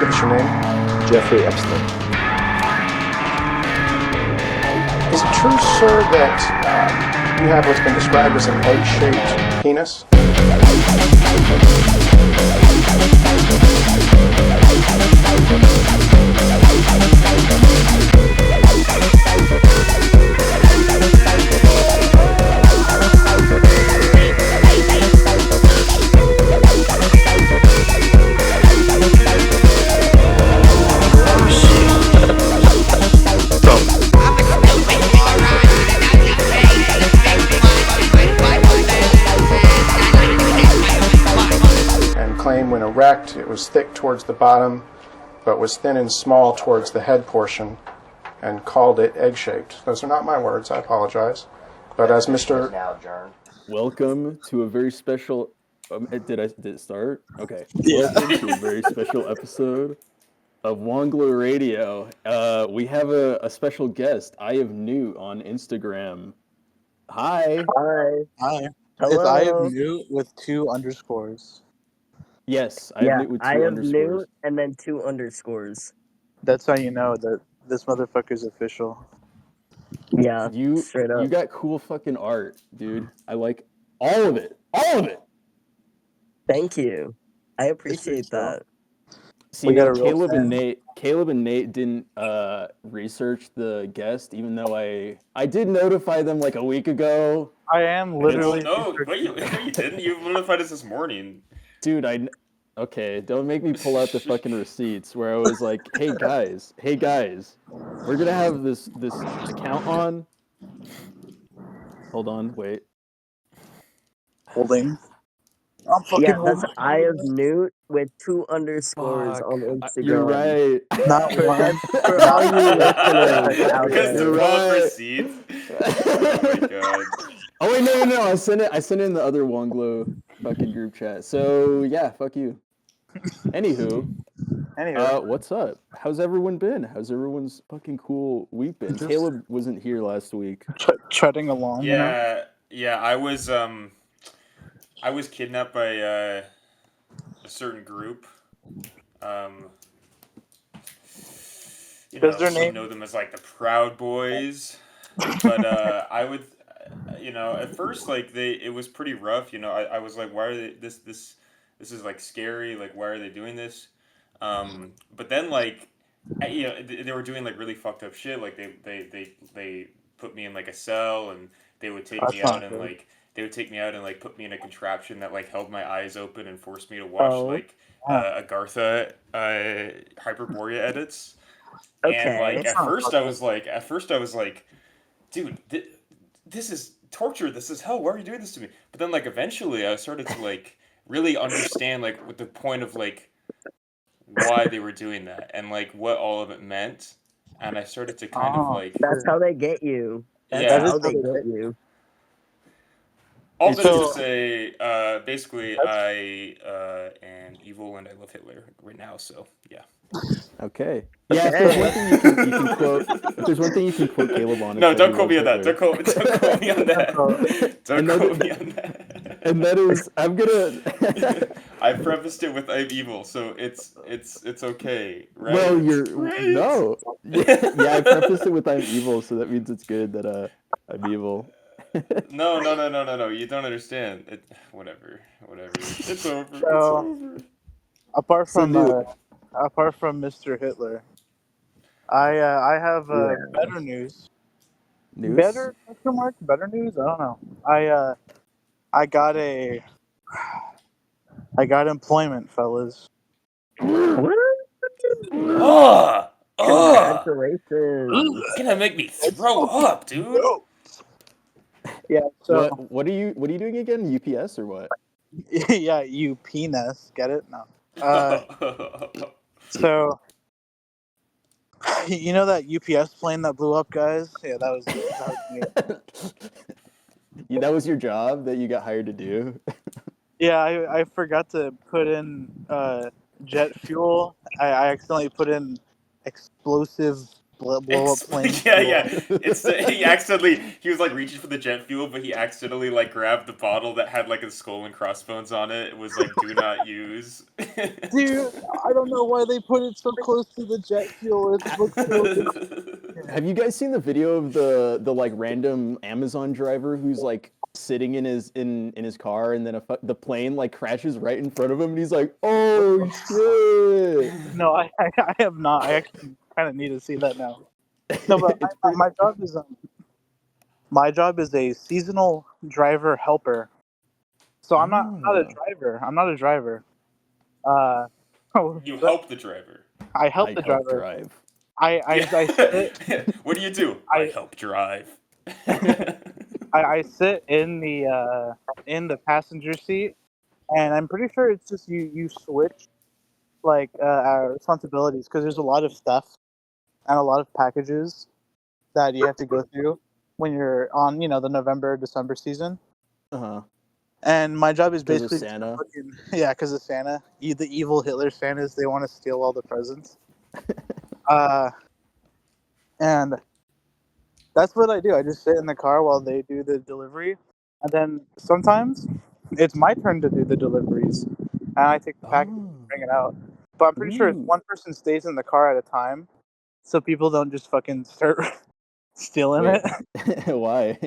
give us your name. Jeffrey Epstein. Is it true, sir, that you have what's been described as an egg-shaped penis? Claim when erect, it was thick towards the bottom, but was thin and small towards the head portion, and called it egg-shaped. Those are not my words, I apologize. But as Mr. Welcome to a very special... Did it start? Okay. Yeah. Welcome to a very special episode of Wonglo Radio. We have a special guest. I have Newt on Instagram. Hi. Hi. Hello. It's I have Newt with 2 underscores. Yes, I have Newt with 2 underscores. Newt and then 2 underscores. That's how you know that this motherfucker's official. Yeah, You straight up. You got cool fucking art, dude. I like all of it. All of it. Thank you. I appreciate that. See, We got a real Caleb fan. and Nate didn't research the guest, even though I did notify them like a week ago. I am literally. No, wait, you didn't. You notified us this morning. Dude, okay, don't make me pull out the fucking receipts where I was like, hey guys, we're gonna have this account on. Hold on, wait. Holding. I'm fucking Yeah, that's holding. I have Newt with 2 underscores Fuck. on Instagram. You're right. Not one. For all you listeners out Because there. the Right. receipts. Oh my god. Oh wait, no. I sent it in the other Wonglo fucking group chat. So yeah, fuck you. Anywho, Anyway. what's up? How's everyone been? How's everyone's fucking cool week been? Just- Caleb wasn't here last week. Treading along. You know? Yeah. I was kidnapped by a certain group. Does their some name- know them as like the Proud Boys, but I would, at first like it was pretty rough. I was like, why are they this is like scary. Like, why are they doing this? But then like, they were doing like really fucked up shit. Like they put me in like a cell and they would take That's me not out and good. like they would take me out and like put me in a contraption that like held my eyes open and forced me to watch Agartha Hyperborea edits. Okay. And like That's at not first fucking- I was like, dude, this is torture. This is hell. Why are you doing this to me? But then like eventually I started to like really understand like what the point of like why they were doing that and like what all of it meant. And I started to kind of like That's how they get you. That's Yeah. how they get you. all this So- to say, basically I am evil and I love Hitler right now. So yeah. Okay. Yeah, if there's one thing you can quote, if there's one thing you can quote Caleb on. No, it's that don't he quote me on loves that. Hitler. Don't quote me on that. Don't Another- quote me on that. And that is, I'm gonna. I prefaced it with I'm evil, so it's okay, right? Well, you're Right? no. Yeah, I prefaced it with I'm evil, so that means it's good that I'm evil. No. You don't understand. Whatever. It's over. So- Apart So from Newt. apart from Mr. Hitler, I have better news. News? Better question mark? Better news? I don't know. I got employment, fellas. What? Oh, Congratulations. it's gonna make me throw up, dude. Yeah. So What are you doing again? UPS or what? yeah, you penis. Get it? No. So you know that UPS plane that blew up, guys? Yeah, that was me. Yeah, that was your job that you got hired to do. Yeah, I forgot to put in jet fuel. I accidentally put in explosive blow up planes. Yeah. It's he was like reaching for the jet fuel, but he accidentally like grabbed the bottle that had like a skull and crossbones on it. It was like do not use. Dude, I don't know why they put it so close to the jet fuel. It looks so Have you guys seen the video of the like random Amazon driver who's like sitting in his car and then the plane like crashes right in front of him and he's like, oh shit. No, I have not. I actually kind of need to see that now. No, but It's pretty- my job is a seasonal driver helper. So I'm not a driver. I'm not a driver. You help the driver. I help I the help driver. drive. I sit. What do? I help drive. I sit in the passenger seat, and I'm pretty sure it's just you switch like our responsibilities because there's a lot of stuff and a lot of packages that you have to go through when you're on the November December season. Uh-huh. And my job is 'Cause of basically just Santa? because of Santa. The evil Hitler Santas, they want to steal all the presents. And that's what I do. I just sit in the car while they do the delivery, and then sometimes it's my turn to do the deliveries, and I take the package and bring it out. But I'm pretty sure it's Ooh. one person stays in the car at a time, so people don't just fucking start stealing Wait, it. why?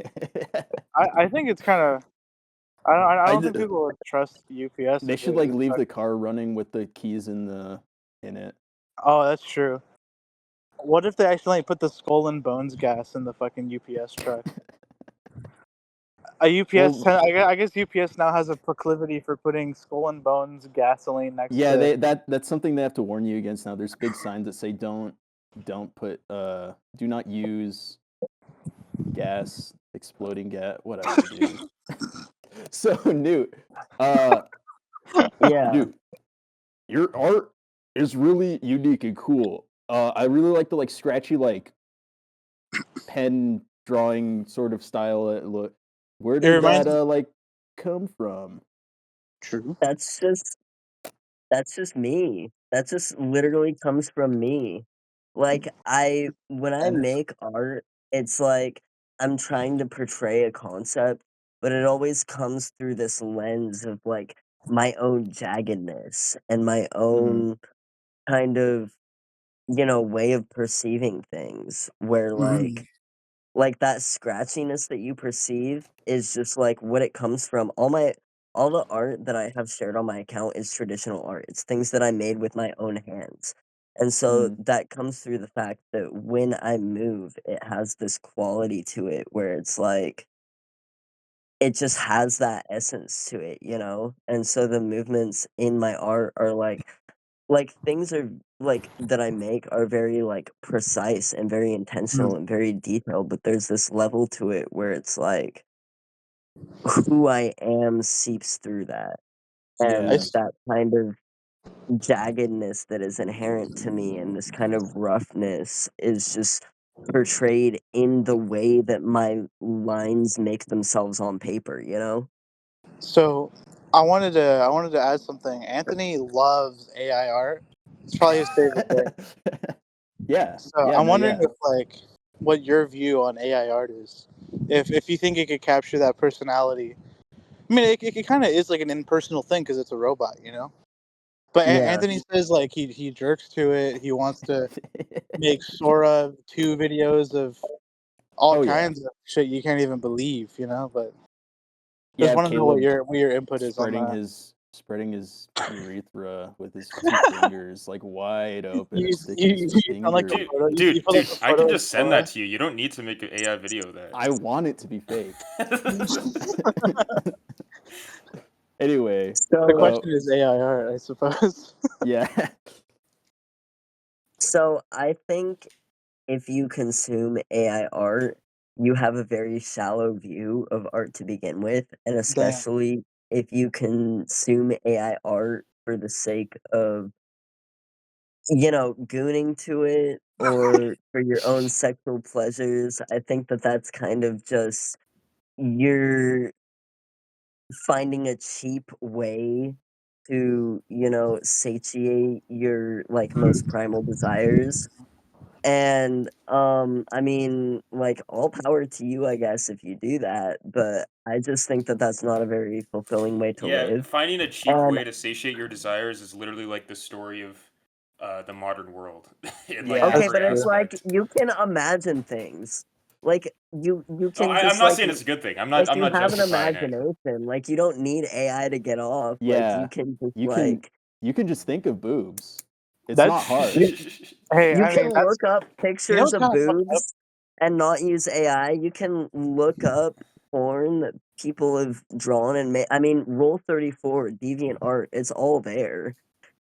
I think it's kind of. I don't think ju- people would trust UPS. They if should it like was leave like- the car running with the keys in it. Oh, that's true. What if they accidentally put the skull and bones gas in the fucking UPS truck? A UPS, Well, I guess UPS now has a proclivity for putting skull and bones gasoline next yeah, to. that's something they have to warn you against now. There's big signs that say don't put do not use gas, exploding gas, whatever, dude. So Newt, Yeah. Newt, your art is really unique and cool. I really like the like scratchy like pen drawing sort of style. Look, where It did reminds that like come from? True. That's just me. That just literally comes from me. Like when I make art, it's like I'm trying to portray a concept, but it always comes through this lens of like my own jaggedness and my own kind of, way of perceiving things where like that scratchiness that you perceive is just like what it comes from. All the art that I have shared on my account is traditional art. It's things that I made with my own hands. And so that comes through the fact that when I move, it has this quality to it where it's like it just has that essence to it. And so the movements in my art are like things are like that I make are very like precise and very intentional and very detailed, but there's this level to it where it's like who I am seeps through that. Yeah. And that kind of jaggedness that is inherent to me and this kind of roughness is just portrayed in the way that my lines make themselves on paper. So, I wanted to add something. Anthony loves AI art. It's probably his favorite thing. Yeah. So Yeah. I'm No. wondering Yeah. if what your view on AI art is. If you think it could capture that personality. I mean, it kind of is like an impersonal thing because it's a robot. But Yeah. Anthony says like he jerks to it. He wants to make Sora 2 videos of all Oh yeah. kinds of shit you can't even believe. But just Yeah. want to know what Caleb your input is on spreading that. his urethra with his 2 fingers like wide open You, and sticking his you sound like a finger. photo. You Dude, put like a I can photo of just send Sora. that to you. You don't need to make an AI video of that. I want it to be fake. Anyway, The So question is AI art, I suppose. yeah. so I think if you consume AI art, you have a very shallow view of art to begin with, and Damn. especially if you consume AI art for the sake of, gooning to it or for your own sexual pleasures. I think that that's kind of just you're finding a cheap way to, satiate your like most primal desires. And I mean, like, all power to you, I guess, if you do that. But I just think that that's not a very fulfilling way to Yeah, live. finding a cheap And way to satiate your desires is literally like the story of the modern world in like Yeah. okay, every but it's like aspect. you can imagine things. Like you Oh, can I'm just not like saying it's a good thing. if I'm you not have an justifying it. imagination, like you don't need AI to get off. Like Yeah. you can just You can like just think of boobs. It's That's not hard. hey, you I can mean that's look up you know pictures what's of kind of fucked up. boobs and not use AI. You can look up porn that people have drawn and made. I mean, Roll34, Deviant Art, it's all there.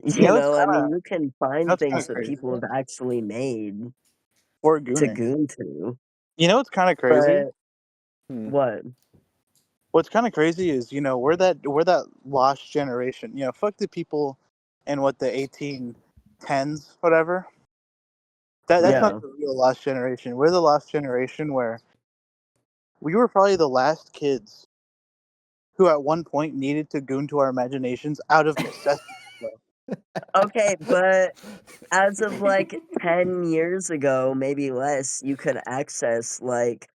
You You know what's know, I kind mean, of you can you know find what's kind things of that crazy people have actually made for to gooning. goon to. You know what's kind of crazy. But Hmm. what? What's kind of crazy is we're that lost generation. Fuck the people in what the 1810s whatever. That's Yeah. not the real lost generation. We're the lost generation where we were probably the last kids who at one point needed to goon to our imaginations out of necessity. Okay, but as of like 10 years ago, maybe less, you could access like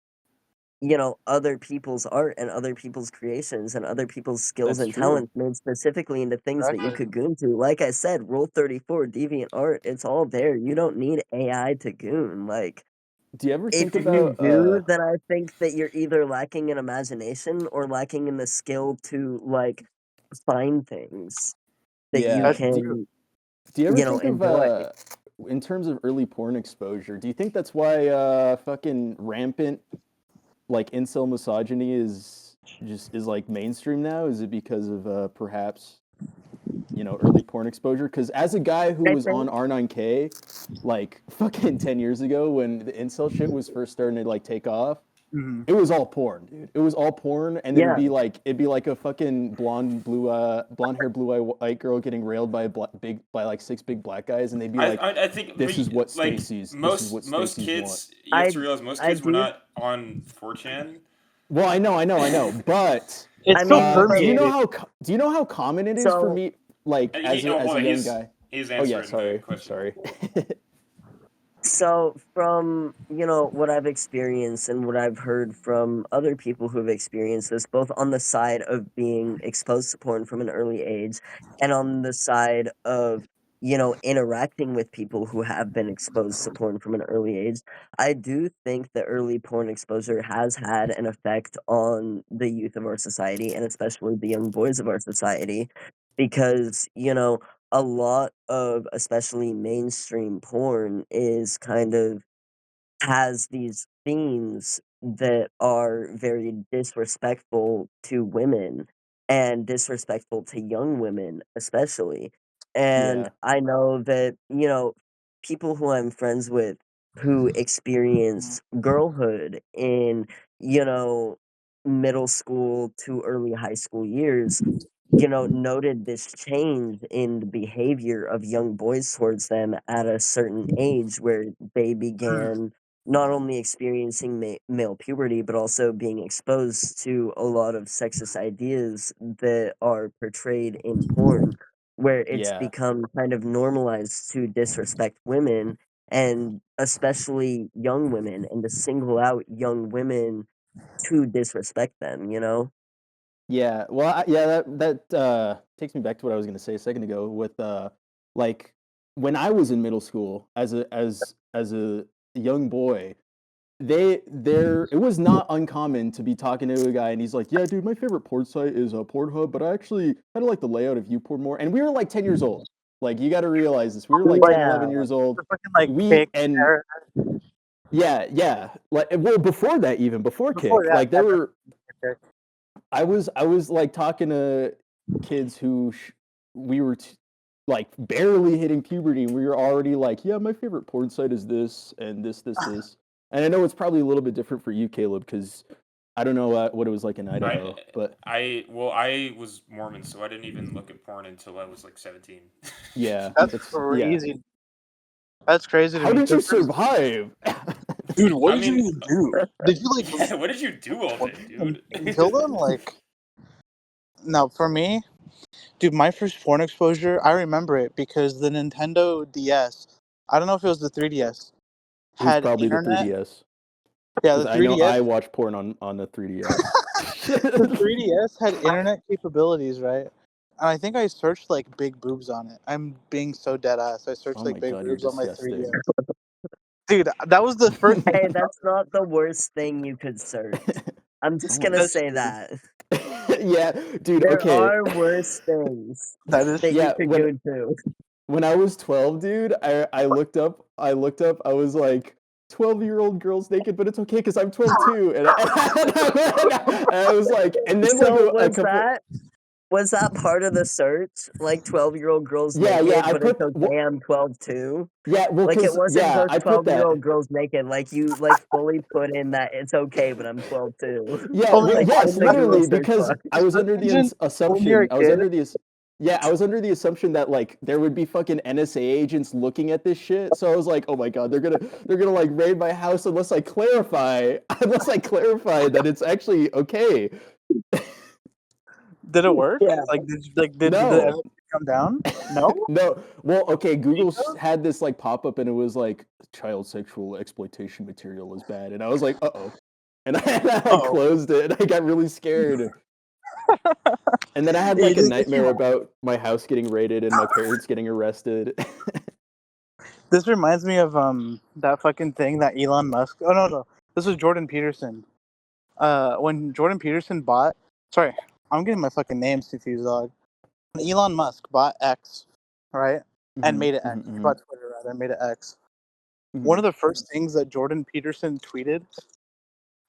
other people's art and other people's creations and other people's skills That's and true. talents made specifically into things that you Exactly. could goon to. Like I said, Roll34, Deviant Art, it's all there. You don't need AI to goon. Like, Do you ever if think you about do, then I think that you're either lacking in imagination or lacking in the skill to, like, find things that you yeah, That's do, true. can, do you ever think of enjoy. in terms of early porn exposure, do you think that's why fucking rampant like incel misogyny is like mainstream now? Is it because of perhaps early porn exposure? Because as a guy who I was on think R9K like fucking 10 years ago when the incel shit was first starting to like take off, Hmm. it was all porn, dude. It was all porn, and Yeah. it'd be like a fucking blonde hair, blue eye white girl getting railed by like six big black guys, and they'd be like, I think "This is what like this is what most Stacy's want." kids, you have I to realize most I kids were do not on 4chan. Well, I know, but It's I so mean permeated. do you know how common it is for so me, like And he, oh, as hold a on, young guy? he's Oh yeah, answering the question. sorry. So from, what I've experienced and what I've heard from other people who've experienced this, both on the side of being exposed to porn from an early age and on the side of, interacting with people who have been exposed to porn from an early age, I do think that early porn exposure has had an effect on the youth of our society and especially the young boys of our society because, a lot of especially mainstream porn is kind of has these themes that are very disrespectful to women and disrespectful to young women especially. And Yeah, I know that, people who I'm friends with who Mhm. experience girlhood in, you know, middle school to early high school years noted this change in the behavior of young boys towards them at a certain age where they began not only experiencing male puberty, but also being exposed to a lot of sexist ideas that are portrayed in porn, where it's yeah. become kind of normalized to disrespect women and especially young women and to single out young women to disrespect them. Yeah, well, that takes me back to what I was going to say a second ago with like when I was in middle school as a young boy, it was not uncommon to be talking to a guy and he's like, "Yeah, dude, my favorite porn site is Pornhub, but I actually kind of like the layout of YouPorn more." And we were like 10 years old. Like you got to realize this. We were like 10, Yeah. 11 years old. The fucking like We kick and era yeah. Like well, before that even, before before Kick, that. like there were Kick. I was like talking to kids who we were like barely hitting puberty, and we were already like, yeah, my favorite porn site is this and this. And I know it's probably a little bit different for you, Caleb, because I don't know what it was like in Idaho, but I was Mormon, so I didn't even look at porn until I was like 17. yeah, That's it's yeah. crazy. That's crazy to How me. did you survive? Dude, what I did you mean, even do? Did you like yeah, what did you do all day, dude? kill them? Like, no, for me, dude, my first porn exposure, I remember it because the Nintendo DS, I don't know if it was the 3DS, It was had probably the internet. 3DS. Yeah, Because the I know 3DS. I watch porn on the 3DS. The 3DS had internet capabilities, right? And I think I searched like big boobs on it. I'm being so dead ass. I searched Oh like my big god, you're boobs on my disgusting. 3DS. Dude, that was the first. Hey, that's not the worst thing you could search. I'm just Oh my gonna That's say true. that. Yeah, dude, There okay. are worse things That is that true. you Yeah, could go to. when I was 12, dude, I looked up, I was like, 12-year-old girls naked, but it's okay because I'm 12 too. And I was like, and then like So a couple, was that part of the search? Like 12-year-old girls yeah, naked, I but it's put, okay, I'm 12 too? yeah, well, Like it because, wasn't yeah, just I put that. 12-year-old girls naked. Like you like fully put in that it's okay, but I'm 12 too. Yeah, Only, well, Like yes, in the honestly, Google literally, search because bar. I was under the imagine when you're a assumption, kid. yeah, I was under the assumption that like there would be fucking NSA agents looking at this shit. So I was like, oh my god, they're gonna like raid my house unless I clarify that it's actually okay. Did it work? Yeah. Did the No, evidence come down? No. no. Well, okay, Google Because? had this like pop up and it was like child sexual exploitation material is bad, and I was like, uh oh, and I Oh, closed it, and I got really scared. And then I had yeah, like a this nightmare about my house getting raided and my parents getting arrested. this reminds me of that fucking thing that Elon Musk. Oh no, this was Jordan Peterson. When Jordan Peterson bought, sorry, I'm getting my fucking names confused, dog. When Elon Musk bought X, right, and Mhm, made it X. mhm, He mhm, bought Twitter rather and made it X. One mhm. of the first things that Jordan Peterson tweeted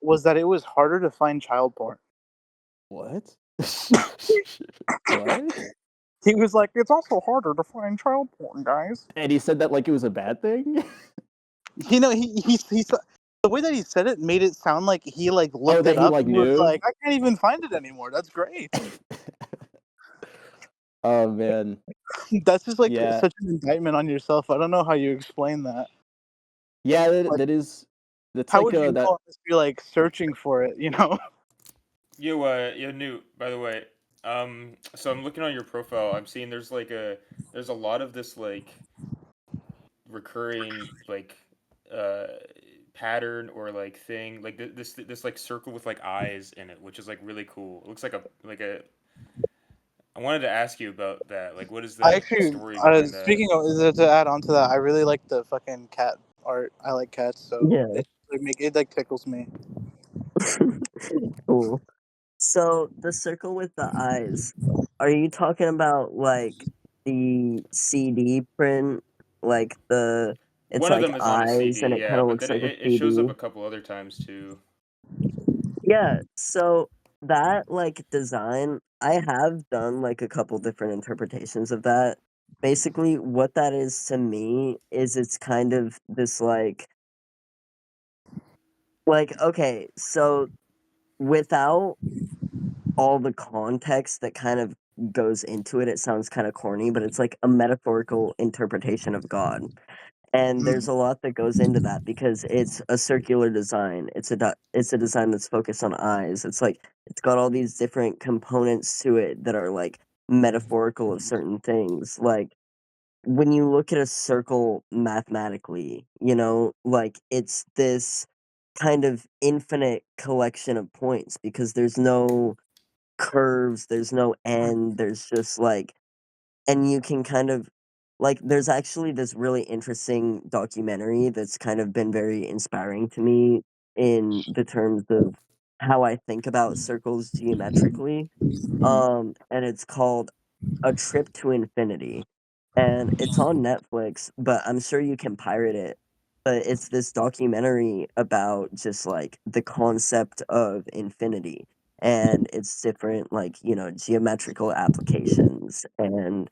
was that it was harder to find child porn. What? What? He was like, "It's also harder to find child porn, guys." And he said that like it was a bad thing? You know, the way that he said it made it sound like he like Oh, looked that it he up like and was knew? like, "I can't even find it anymore." That's great. Oh man. That's just like Yeah. such an indictment on yourself. I don't know how you explain that. Yeah, Like, that's how like would you that. know unless you're like searching for it? You know? Yo, Newt, by the way. So I'm looking on your profile. I'm seeing there's a lot of this like recurring like uh pattern or like thing like this like circle with like eyes in it, which is like really cool. It looks like a. I wanted to ask you about that. Like, what is I the actually, story behind that? speaking of, to add on to that, I really like the fucking cat art. I like cats, so Yeah. it like tickles me. Cool. So the circle with the eyes, are you talking about like the CD print? Like it's One of like them is on a eyes and CD, it kind yeah, of but looks then like a it shows up CD. a couple other times too. Yeah, so that like design, I have done like a couple different interpretations of that. Basically, what that is to me is it's kind of this okay, so without all the context that kind of goes into it, it sounds kind of corny, but it's like a metaphorical interpretation of God. And there's Mm. a lot that goes into that because it's a circular design. It's a design that's focused on eyes. It's like it's got all these different components to it that are like metaphorical of certain things. Like when you look at a circle mathematically, like it's this kind of infinite collection of points because there's no curves, there's no end, there's just like and you can kind of like there's actually this really interesting documentary that's kind of been very inspiring to me in the terms of how I think about circles geometrically. Mhm. And it's called A Trip to Infinity. And it's on Netflix, but I'm sure you can pirate it. But it's this documentary about just like the concept of infinity and its different like, geometrical applications and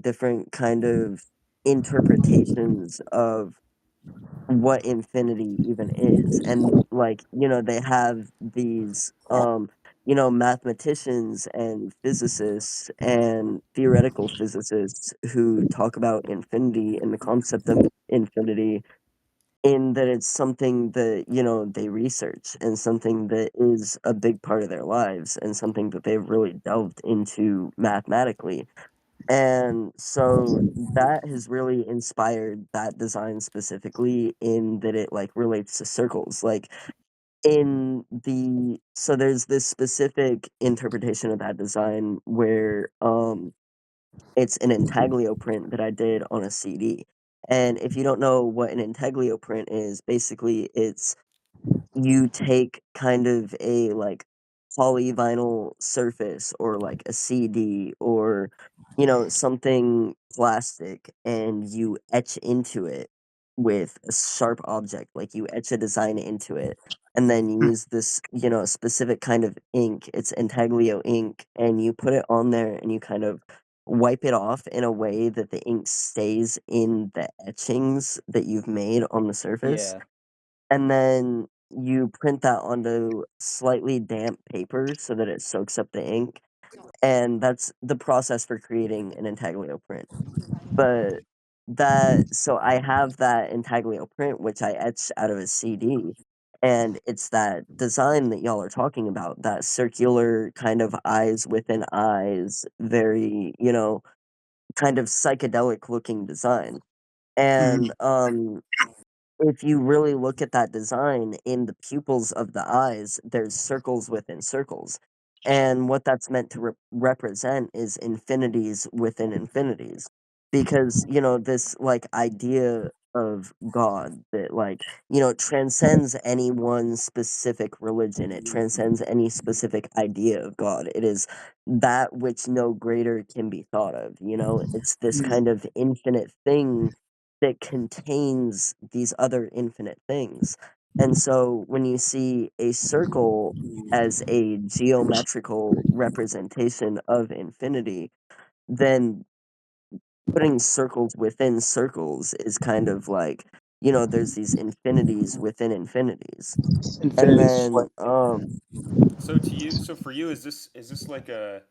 different kind of interpretations of what infinity even is. And like, they have these mathematicians and physicists and theoretical physicists who talk about infinity and the concept of infinity in that it's something that, they research and something that is a big part of their lives and something that they've really delved into mathematically. And so that has really inspired that design specifically in that it like relates to circles. Like so there's this specific interpretation of that design where it's an intaglio print that I did on a CD. And if you don't know what an intaglio print is, basically it's you take kind of a like polyvinyl surface or like a CD or something plastic, and you etch into it with a sharp object, like you etch a design into it, and then you use this specific kind of ink. It's intaglio ink, and you put it on there and you kind of wipe it off in a way that the ink stays in the etchings that you've made on the surface, Yeah. and then you print that onto slightly damp paper so that it soaks up the ink, and that's the process for creating an intaglio print. But so I have that intaglio print, which I etched out of a CD, and it's that design that y'all are talking about, that circular kind of eyes within eyes, very, kind of psychedelic looking design. And if you really look at that design in the pupils of the eyes, there's circles within circles. And what that's meant to represent is infinities within infinities. Because, this like idea of God that transcends any one specific religion. It transcends any specific idea of God. It is that which no greater can be thought of. It's this kind of infinite thing that contains these other infinite things. And so when you see a circle as a geometrical representation of infinity, then putting circles within circles is kind of like, there's these infinities within infinities. And Infinity then split. So for you, is this like a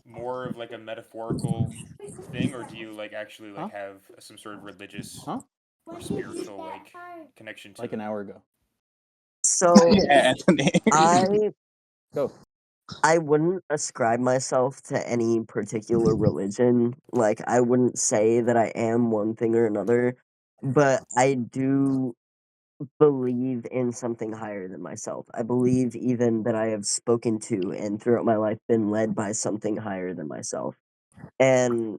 more of like a metaphorical thing, or do you like actually like Huh? have some sort of religious Huh? or spiritual like connection to Like an it? hour ago. so Yeah, Anthony. I Go. I wouldn't ascribe myself to any particular religion. Like, I wouldn't say that I am one thing or another, but I do believe in something higher than myself. I believe even that I have spoken to and throughout my life been led by something higher than myself. And,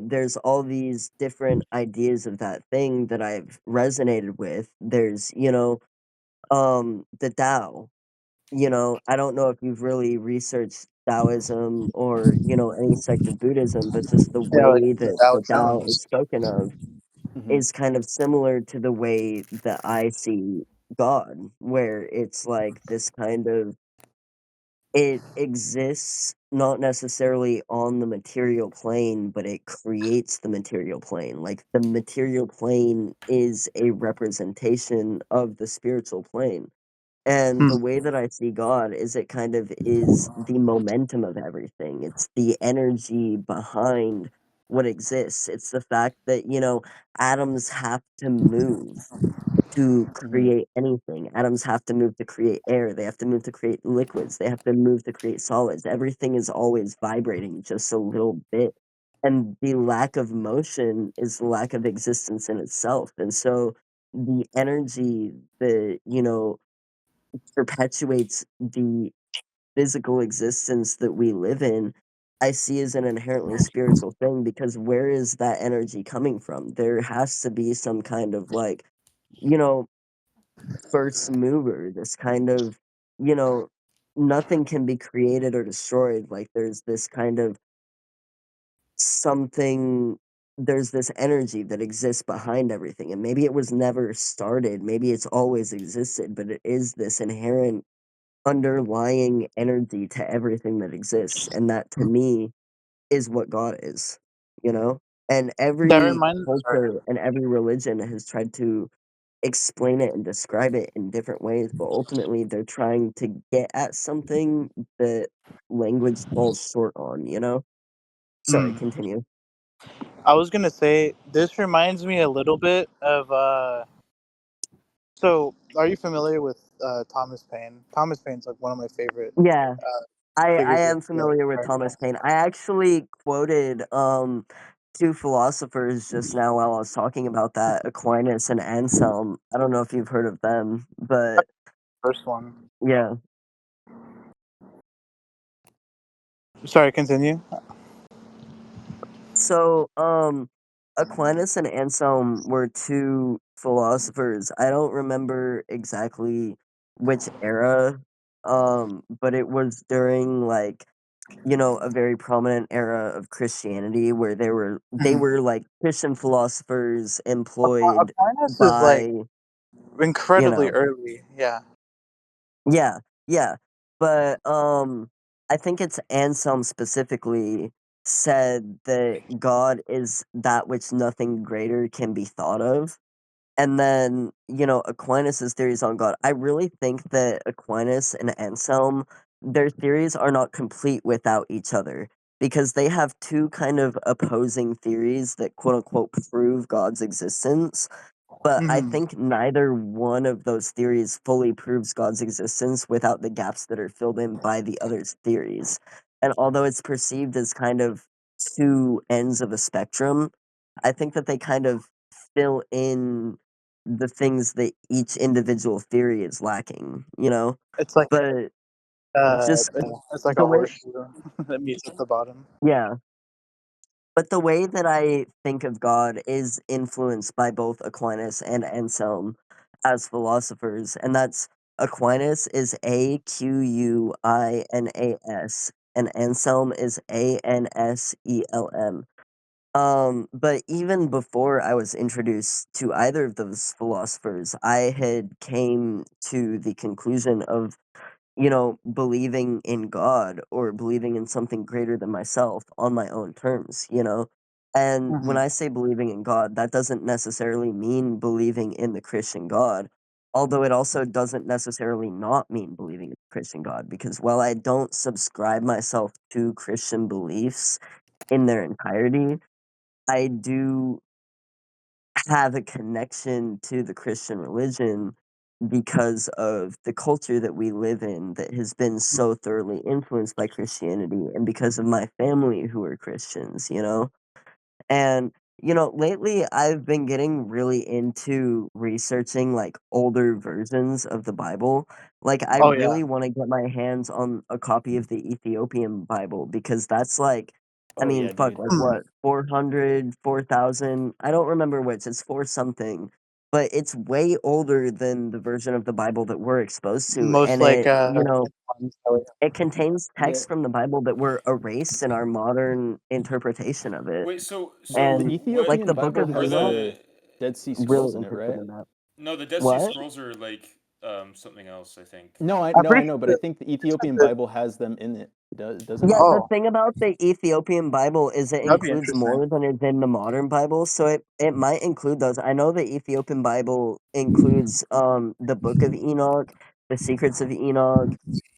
there's all these different ideas of that thing that I've resonated with. There's, the Tao. I don't know if you've really researched Taoism or, any sect of Buddhism, but just the Yeah, like way that Tao the Tao is Challenge. spoken of Hmm. is kind of similar to the way that I see God, where it's like this kind of it exists not necessarily on the material plane, but it creates the material plane. Like the material plane is a representation of the spiritual plane. And the way that I see God is it kind of is the momentum of everything. It's the energy behind what exists. It's the fact that, atoms have to move to Hmm. create anything. Atoms have to move to create air. They have to move to create liquids. They have to move to create solids. Everything is always vibrating just a little bit. And the lack of motion is the lack of existence in itself. And so the energy that, perpetuates the physical existence that we live in, I see as an inherently spiritual thing, because where is that energy coming from? There has to be some kind of like, you know, first mover, this kind of, you know, nothing can be created or destroyed. Like there's this kind of something, there's this energy that exists behind everything. And maybe it was never started, maybe it's always existed, but it is this inherent underlying energy to everything that exists. And that to me is what God is, you know? And That every reminds. Sorry. culture and every religion has tried to explain it and describe it in different ways, but ultimately they're trying to get at something that language falls short on? Sorry, continue. I was gonna say this reminds me a little bit of. So, are you familiar with Thomas Paine? Thomas Paine's like one of my favorite Yeah, I figures of am familiar with Thomas Paine. I actually quoted two philosophers just now while I was talking about that, Aquinas and Anselm. I don't know if you've heard of them, but first one. yeah. Sorry, continue. So Aquinas and Anselm were two philosophers. I don't remember exactly which era, but it was during like a very prominent era of Christianity where they Mhm. were like Christian philosophers employed Aquinas is like by, you incredibly know, early. Yeah. yeah, yeah. But I think it's Anselm specifically said that God is that which nothing greater can be thought of. And then, Aquinas' theories on God. I really think that Aquinas and Anselm, their theories are not complete without each other because they have two kind of opposing theories that quote unquote prove God's existence. But I Mhm. think neither one of those theories fully proves God's existence without the gaps that are filled in by the other's theories. And although it's perceived as kind of two ends of a spectrum, I think that they kind of fill in the things that each individual theory is lacking. It's like But just it's like the a way, horseshoe that meets at the bottom. yeah. But the way that I think of God is influenced by both Aquinas and Anselm as philosophers, and that's Aquinas is Aquinas and Anselm is Anselm. But even before I was introduced to either of those philosophers, I had came to the conclusion of believing in God or believing in something greater than myself on my own terms. And when Mhm. I say believing in God, that doesn't necessarily mean believing in the Christian God, although it also doesn't necessarily not mean believing in the Christian God, because while I don't subscribe myself to Christian beliefs in their entirety, I do have a connection to the Christian religion because of the culture that we live in that has been so thoroughly influenced by Christianity and because of my family who are Christians. And, lately I've been getting really into researching like older versions of the Bible. Like, I Oh yeah. really want to get my hands on a copy of the Ethiopian Bible because that's like, I Oh mean, yeah, fuck, dude. like what, 400, 4,000? I don't remember which, it's four something. But it's way older than the version of the Bible that we're exposed to. Most And like it contains Yeah, texts from the Bible that were erased in our modern interpretation of it. Wait, so the so And, what like, Ethiopian the Book Bible of are has Enoch, the the Dead Sea really Scrolls in it, interested right? in that. no, the Dead Sea What? Scrolls are like something else, I think. No, I I'm no, I pretty know, but I sure think the Ethiopian that, Bible has them in it. Does it Yeah, not? the oh, thing about the Ethiopian Bible is it that'd be includes interesting. more than is in the modern Bible, so it might include those. I know the Ethiopian Bible includes the Book of Enoch, the Secrets of Enoch,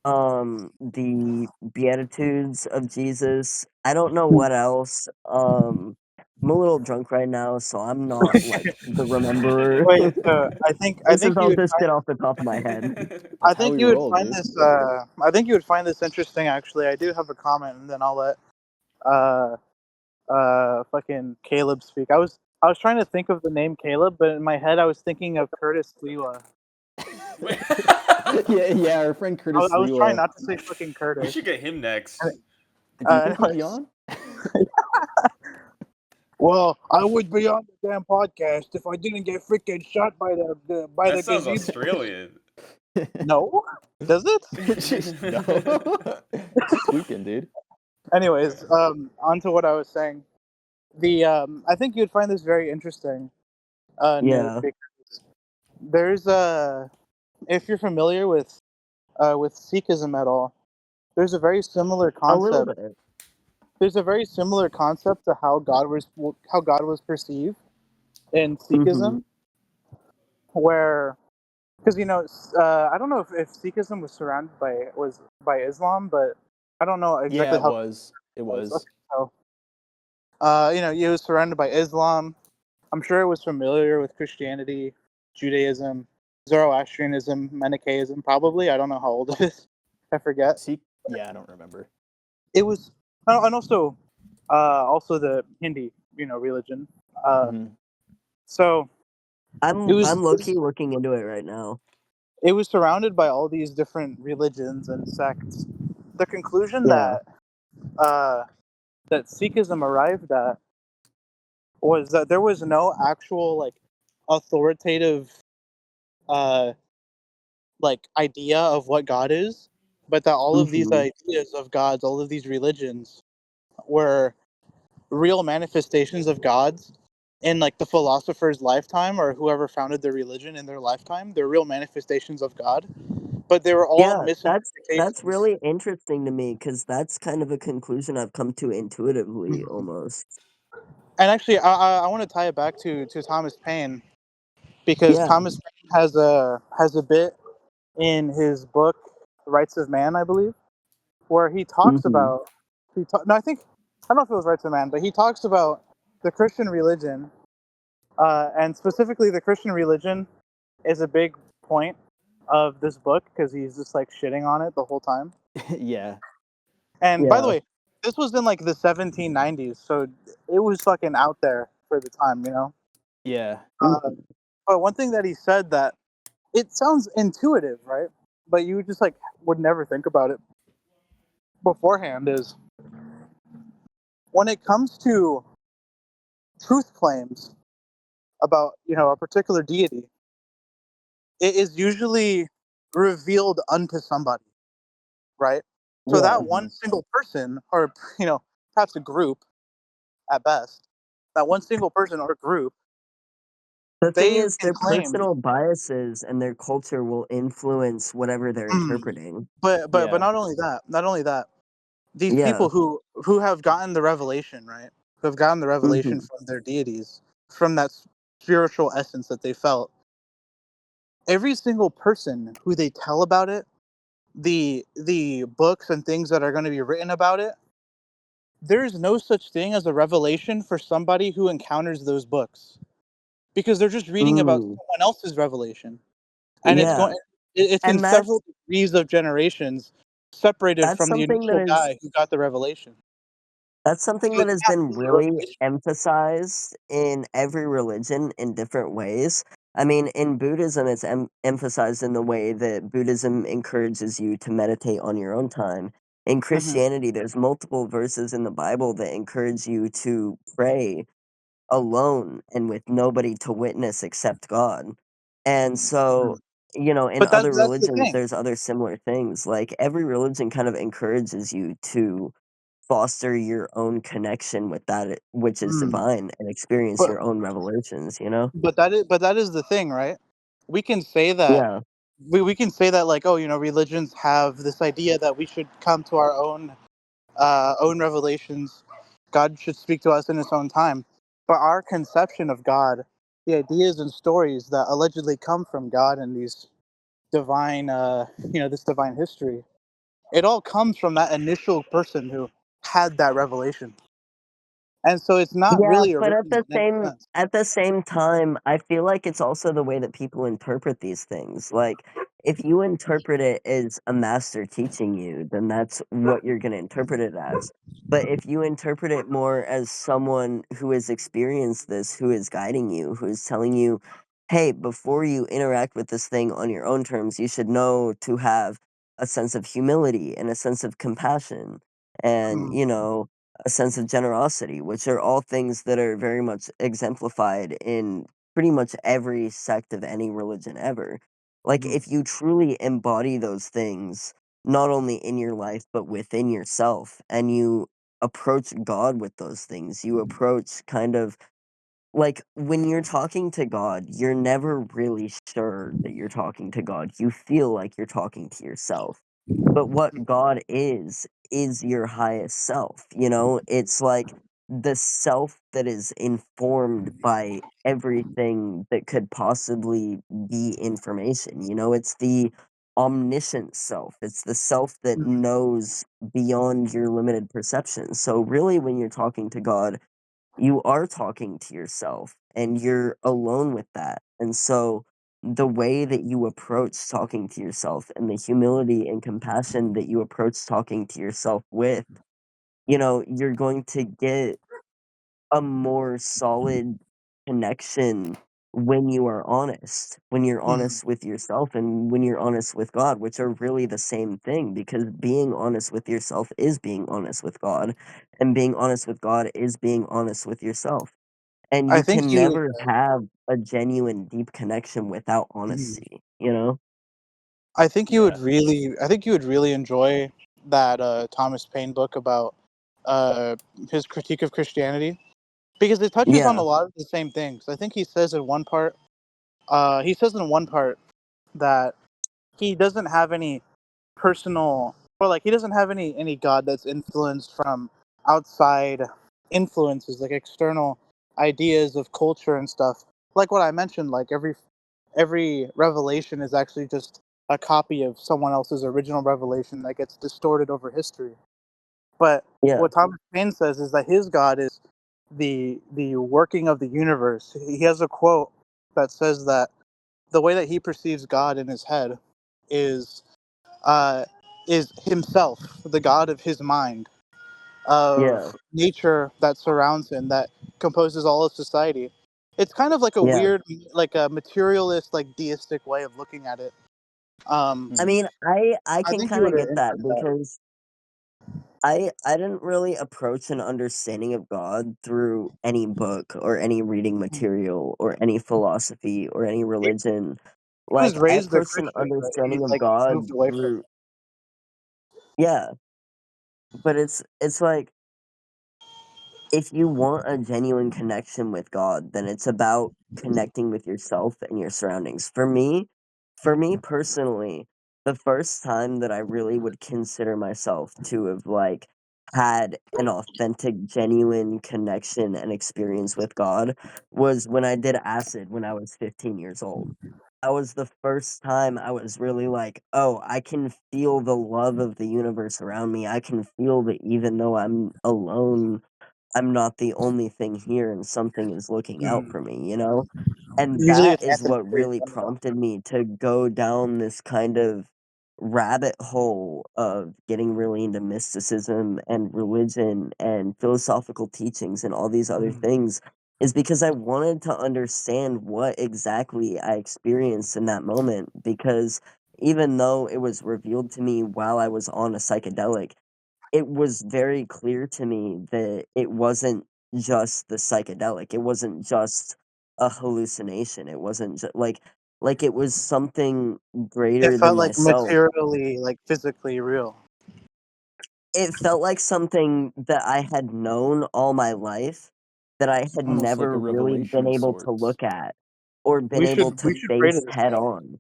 the Beatitudes of Jesus. I don't know what else. I'm a little drunk right now, so I'm not like the rememberer. Wait, so I think I This is think you all would just find shit off the top of my head. I That's how think we you would roll, find dude. this I think you would find this interesting actually. I do have a comment and then I'll let uh fucking Caleb speak. I was trying to think of the name Caleb, but in my head I was thinking of Curtis Lewa. Wait. Yeah, our friend Curtis I was trying Lewa. not to say fucking We Curtis. should get him next. Do you think he'd be Anyways, on? well, I would be on the damn podcast if I didn't get freaking shot by the That sounds gazebo. Australian. No, does it? No. Tweaking, dude. Anyways, on to what I was saying. The I think you'd find this very interesting, Newt, Yeah, because there's if you're familiar with Sikhism at all, there's a very similar a little concept. bit. There's a very similar concept to how God was perceived in Hmm. Sikhism, where because I don't know if Sikhism was surrounded by Islam, but I don't know Yeah, exactly it how it was. It was. Okay, was. so it was surrounded by Islam. I'm sure it was familiar with Christianity, Judaism, Zoroastrianism, Manichaeism. Probably, I don't know how old it is. I forget. Yeah, I don't remember. It was, and also, also the Hindi, religion. Mhm. So it was I'm low key looking into it right now. it was surrounded by all these different religions and sects. The conclusion Yeah. uh, that Sikhism arrived at was that there was no actual like authoritative uh, like idea of what God is, but that all of these Hmm. ideas of gods, all of these religions, were real manifestations of gods in like the philosopher's lifetime or whoever founded the religion in their lifetime. They're real manifestations of God, but they were all Yeah, that's misinterpretations. really interesting to me because that's kind of a conclusion I've come to intuitively Mhm. almost. And actually, I want to tie it back to Thomas Paine because Yeah. Thomas Paine has a bit in his book Rights of Man, I believe, where he talks Hmm. about no, I don't know if it was Rights of Man, but he talks about the Christian religion, and specifically the Christian religion is a big point of this book because he's just like shitting on it the whole time. Yeah. And by the Yeah. way, this was in like the 1790s, so it was fucking out there for the time, Yeah. Uh, Mhm. but one thing that he said that it sounds intuitive, right? But you just like would never think about it beforehand is when it comes to truth claims about a particular deity, it is usually revealed unto somebody, right? So Yeah. that one single person, or perhaps a group at best, that one single person or group, The thing they is, can their claim. personal biases and their culture will influence whatever they're Mm, interpreting. but Yeah. not only that, these Yeah. people who have gotten the revelation, right? Who have gotten the revelation Hmm. from their deities, from that spiritual essence that they felt. Every single person who they tell about it, the books and things that are going to be written about it, there is no such thing as a revelation for somebody who encounters those books because they're just reading about Mm. someone else's revelation, and Yeah. it's in And several degrees of generations separated that's from the something that initial is guy who got the revelation. That's something So that it's has not been really a really revelation. emphasized in every religion in different ways. I mean, in Buddhism, it's emphasized in the way that Buddhism encourages you to meditate on your own time. In Hmm. Christianity, there's multiple verses in the Bible that encourage you to pray alone and with nobody to witness except God. And so, in But other that's the religions, thing. there's other similar things. Like every religion kind of encourages you to foster your own connection with that which is Mm. divine and experience But your own revelations, you know? but that is the thing, right? We can say that Yeah. we can say that like, oh, religions have this idea that we should come to our own revelations. God should speak to us in His own time. But our conception of God, the ideas and stories that allegedly come from God and these divine, this divine history, it all comes from that initial person who had that revelation. And so it's not Yeah, really but original in any sense. at the same time, I feel like it's also the way that people interpret these things. Like, if you interpret it as a master teaching you, then that's what you're going to interpret it as. But if you interpret it more as someone who has experienced this, who is guiding you, who is telling you, hey, before you interact with this thing on your own terms, you should know to have a sense of humility and a sense of compassion and, Mm, a sense of generosity, which are all things that are very much exemplified in pretty much every sect of any religion ever. Like, mhm, if you truly embody those things, not only in your life, but within yourself, and you approach God with those things, you approach kind of like when you're talking to God, you're never really sure that you're talking to God. You feel like you're talking to yourself. But what God is your highest self, you know? It's like the self that is informed by everything that could possibly be information, you know? It's the omniscient self. It's the self that mhm, knows beyond your limited perception. So really when you're talking to God, you are talking to yourself and you're alone with that. And so the way that you approach talking to yourself and the humility and compassion that you approach talking to yourself with, you're going to get a more solid connection when you are honest, when you're honest with yourself and when you're honest with God, which are really the same thing, because being honest with yourself is being honest with God, and being honest with God is being honest with yourself. And I you think can you. never have a genuine, deep connection without Mhm. honesty, you know? Yeah. I think you would really enjoy that Thomas Paine book about uh, his critique of Christianity, because it touches on Yeah, a lot of the same things. I think he says in one part, that he doesn't have any personal, or like he doesn't have any God that's influenced from outside influences, like external ideas of culture and stuff. Like what I mentioned, like every revelation is actually just a copy of someone else's original revelation that gets distorted over history. But yeah, what Thomas Paine says is that his God is the working of the universe. He has a quote that says that the way that he perceives God in his head is uh, is himself, the God of his mind, yeah, of nature that surrounds him, that composes all of society. It's kind of like a yeah. weird, like a materialist, like deistic way of looking at it. I Mhm. mean, I I can think you kind would of get enjoy that that. because I didn't really approach an understanding of God through any book or any reading material or any philosophy or any He, religion. he was Like I raised a approached an Christian, but understanding he's of like moved God away from through, yeah, but it's like if you want a genuine connection with God, then it's about connecting with yourself and your surroundings. For me personally, the first time that I really would consider myself to have like had an authentic, genuine connection and experience with God was when I did acid when I was 15 years old. That was the first time I was really like, oh, I can feel the love of the universe around me. I can feel that even though I'm alone, I'm not the only thing here and something is looking it. out for me, you know? And Usually that it's is Anthony what Perry. really prompted me to go down this kind of rabbit hole of getting really into mysticism and religion and philosophical teachings and all these other things is because I wanted to understand what exactly I experienced in that moment because even though it was revealed to me while I was on a psychedelic, it was very clear to me that it wasn't just the psychedelic. It wasn't just a hallucination. It wasn't like it was something It greater felt than like myself. materially, like physically real. It felt like something that I had known all my life that I had Almost like a never really revelation been of able to sorts. look at or been able to We should pray to face this head guy. on.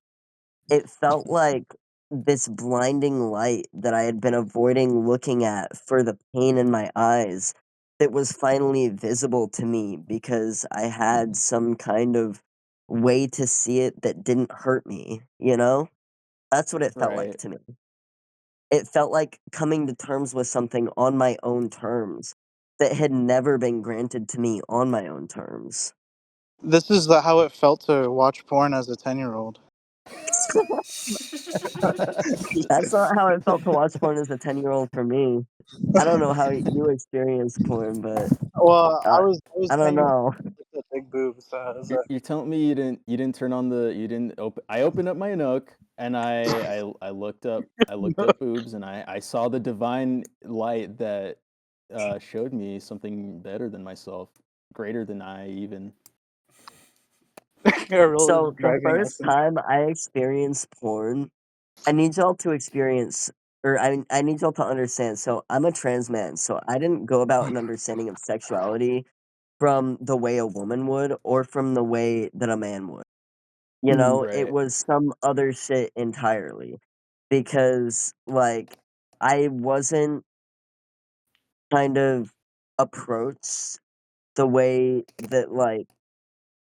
It felt like this blinding light that I had been avoiding looking at for the pain in my eyes that was finally visible to me because I had some kind of way to see it that didn't hurt me, you know? That's what it felt like Right. to me. It felt like coming to terms with something on my own terms that had never been granted to me on my own terms. This is how it felt to watch porn as a 10-year-old. That's not how it felt to watch porn as a 10-year-old for me. I don't know how you experience porn, but Well, uh, I was I don't 10 years know. old with the big boobs. You're telling me you didn't turn on the you didn't open I opened up my Nook and I looked up boobs and I saw the divine light that showed me something better than myself, greater than I even. A real So the driving first lesson. time I experienced porn, I need y'all to experience, or I need y'all to understand. So I'm a trans man, so I didn't go about an understanding of sexuality from the way a woman would or from the way that a man would. You know, it Right. was some other shit entirely because like I wasn't kind of approached the way that like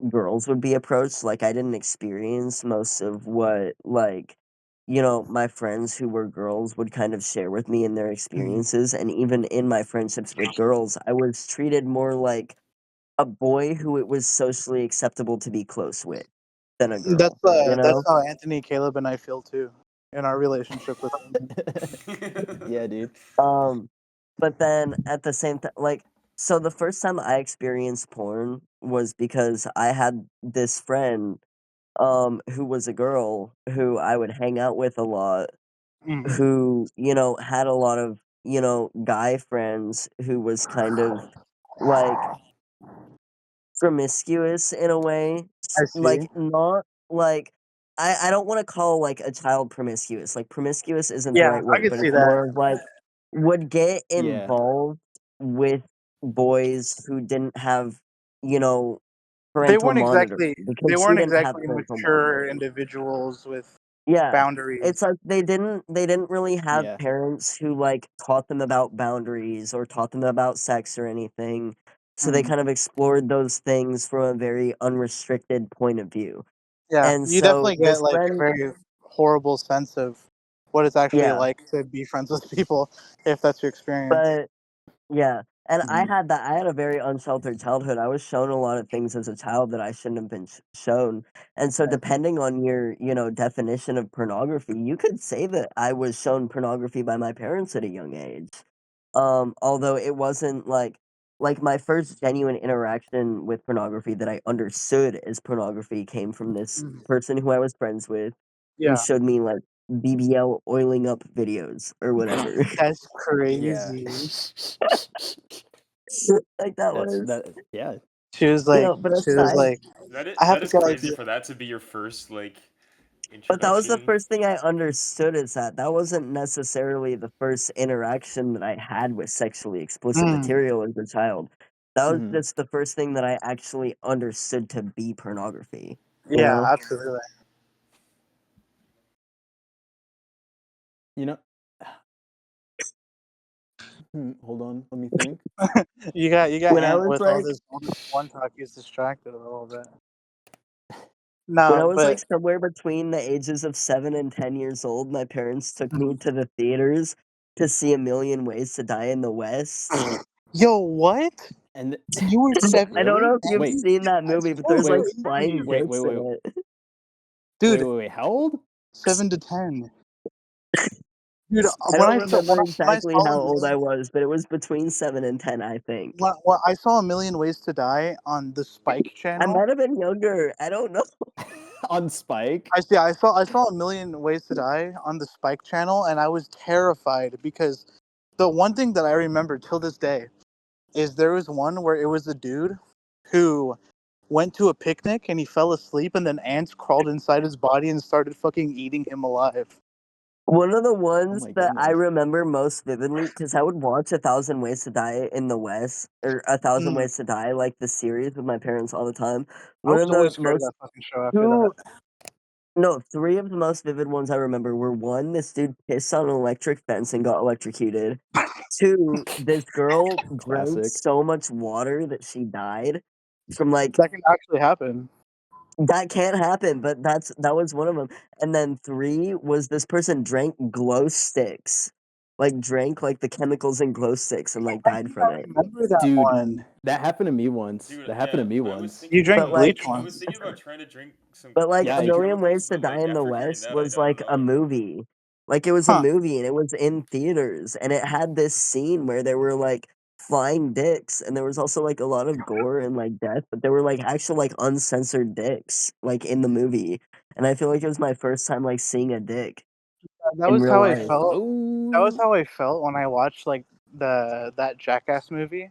girls would be approached. Like I didn't experience most of what like my friends who were girls would kind of share with me in their experiences, and even in my friendships with girls, I was treated more like a boy who it was socially acceptable to be close with. than a girl. You That's know? how Anthony, Caleb, and I feel too in our relationship with women. Yeah, dude. But then at the same time, like, so the first time I experienced porn was because I had this friend, who was a girl who I would hang out with a lot, Mhm. who, had a lot of, guy friends who was kind of like promiscuous in a way. I see. Like, not like, I don't want to call like a child promiscuous. Like, promiscuous isn't the Yeah, right I word, can but see it's that. more of like would get Yeah. involved with boys who didn't have, you know, They parental weren't monitoring exactly because she didn't have parental mature monitoring. individuals with Yeah. boundaries. It's like they didn't really have Yeah. parents who like taught them about boundaries or taught them about sex or anything. So they Mhm. kind of explored those things from a very unrestricted point of view. Yeah, And you so definitely get this like a friend, very horrible sense of what it's actually yeah, like to be friends with people if that's your experience. but yeah, and I Mhm. had that. I had a very unsheltered childhood. I was shown a lot of things as a child that I shouldn't have been shown. And so, depending on your, definition of pornography, you could say that I was shown pornography by my parents at a young age. Although it wasn't like my first genuine interaction with pornography that I understood as pornography came from this Mhm. person who I was friends with, who Yeah, showed me like BBL oiling up videos or whatever. that's Yeah. crazy. Like that That's was, that. Yeah. but She was aside, like, I have That a is good crazy idea. for that to be your first like but that was the introduction. first thing I understood is that wasn't necessarily the first interaction that I had with sexually explicit Mm, material as a child. That was Mhm. just the first thing that I actually understood to be pornography. You yeah, know? absolutely. You know. Hold on. Let me think. You got When I Ant was with all like this one talk. He's distracted a little bit. when I No, was like but somewhere between the ages of 7 and 10 years old, my parents took me to the theaters to see A Million Ways to Die in the West. yo, what? And You were 7? I don't know really? if you've Wait. seen that That's movie, but so there's Wait. like crazy. flying Wait. Wait. dicks Wait. in it. Wait. Dude, Wait. Wait. How old? 7 to 10. Dude, I don't remember when I exactly saw how old I was, but it was between 7 and 10, I think. when I saw A Million Ways to Die on the Spike I channel. might have been younger. I don't know. On Spike. I saw A Million Ways to Die on the Spike channel, and I was terrified because the one thing that I remember till this day is there was one where it was a dude who went to a picnic and he fell asleep, and then ants crawled inside his body and started fucking eating him alive. One of the Oh ones my that I goodness. remember most vividly, because I would watch A Thousand Ways to Die in the West, or A Thousand Mm. Ways to Die, like the series with my parents all the time. I One was of always the scared of most that fucking show after that. two, no, three of the most vivid ones I remember were one, this dude pissed on an electric fence and got electrocuted. Two, this girl drank Classic. so much water that she died from like That can actually happen. that can't happen, but that was one of them. And then three was this person drank glow sticks, like drank like the chemicals in glow sticks and like I died think from I it. remember that Dude, one. that happened to me once. Dude, That happened to yeah, me I was once. You thinking drank But about like, bleach I was once. thinking about trying to drink some Yeah, A I Million chemicals, Ways to but Die like in the after hearing West that, was I don't like a know. movie. Like it was a Huh. movie and it was in theaters and it had this scene where there were like flying dicks and there was also like a lot of gore and like death, but there were like actual like uncensored dicks like in the movie. And I feel like it was my first time like seeing a dick That in was real how I life. felt. That was Oh, how I felt when I watched like that Jackass movie.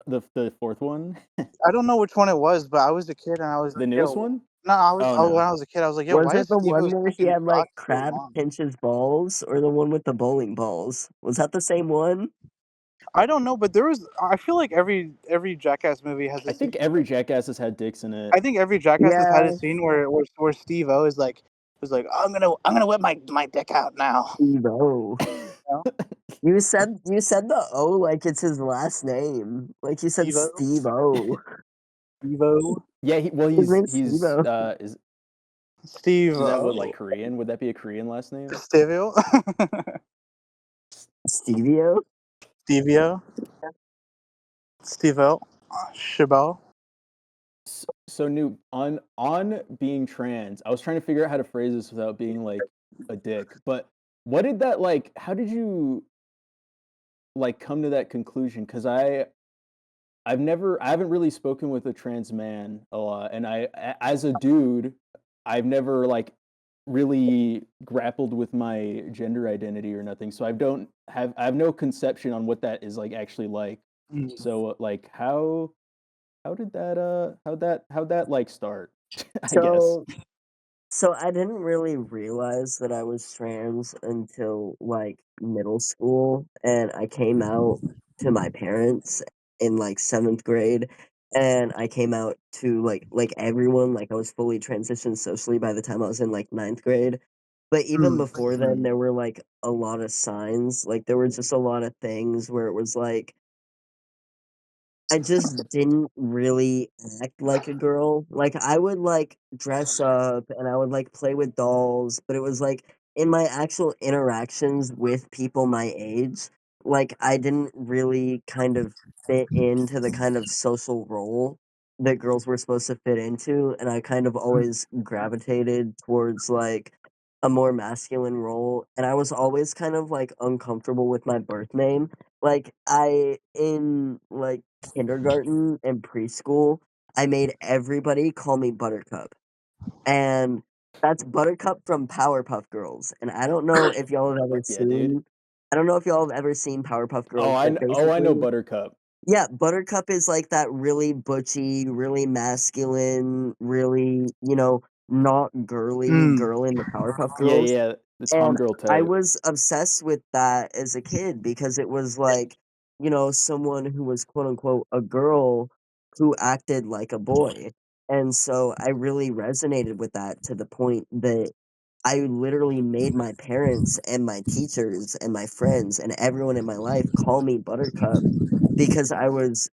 the fourth one, I don't know which one it was, but I was a kid and I was the like, newest yo, one. no, Oh when no, I was a kid, I was like, yo, Was why it is the Steve-O one where he smoking had like pot so crab long? pinch his balls or the one with the bowling balls? Was that the same one? I don't know, but I feel like every Jackass movie has a I scene. think every Jackass has had dicks in it. I think every Jackass has had Yeah, a scene where Steve-O was like, I'm gonna whip my dick out now. Steve-O. You know? You said the O like it's his last name. Like you said Steve-O, Steve-O. Steve-O, Yeah, well, His name's he's Steve-O. is that what Steve-O, like Korean? Would that be a Korean last name? Stevio, Stevio? Stevio, Steve-O, Chabot. So Newt, on being trans, I was trying to figure out how to phrase this without being like a dick. But what did that like? How did you like come to that conclusion? Because I haven't really spoken with a trans man a lot, and as a dude, I've never like really grappled with my gender identity or nothing. So I have no conception on what that is like actually like. Mm. So like how did that how'd that like start? I guess. So So I didn't really realize that I was trans until like middle school, and I came out to my parents in like 7th grade, and I came out to like everyone. Like I was fully transitioned socially by the time I was in like 9th grade. But even Mm. before then, there were like a lot of signs. Like there were just a lot of things where it was like I just didn't really act like a girl. Like, I would, like, dress up and I would, like, play with dolls, but it was, like, in my actual interactions with people my age, like, I didn't really kind of fit into the kind of social role that girls were supposed to fit into, and I kind of always gravitated towards, like, a more masculine role, and I was always kind of, like, uncomfortable with my birth name. Like, in, like, kindergarten and preschool, I made everybody call me Buttercup, and that's Buttercup from Powerpuff Girls, and I don't know if y'all have ever Fuck yeah, dude. seen I don't know if y'all have ever seen Powerpuff Girls, but I know basically Buttercup. yeah, Buttercup is like that really butchy, really masculine, really, not girly Mm. girl in the Powerpuff Yeah, Girls. yeah, the Tom And Girl I type. was obsessed with that as a kid because it was like, someone who was quote unquote a girl who acted like a boy. And so I really resonated with that to the point that I literally made my parents and my teachers and my friends and everyone in my life call me Buttercup because I was,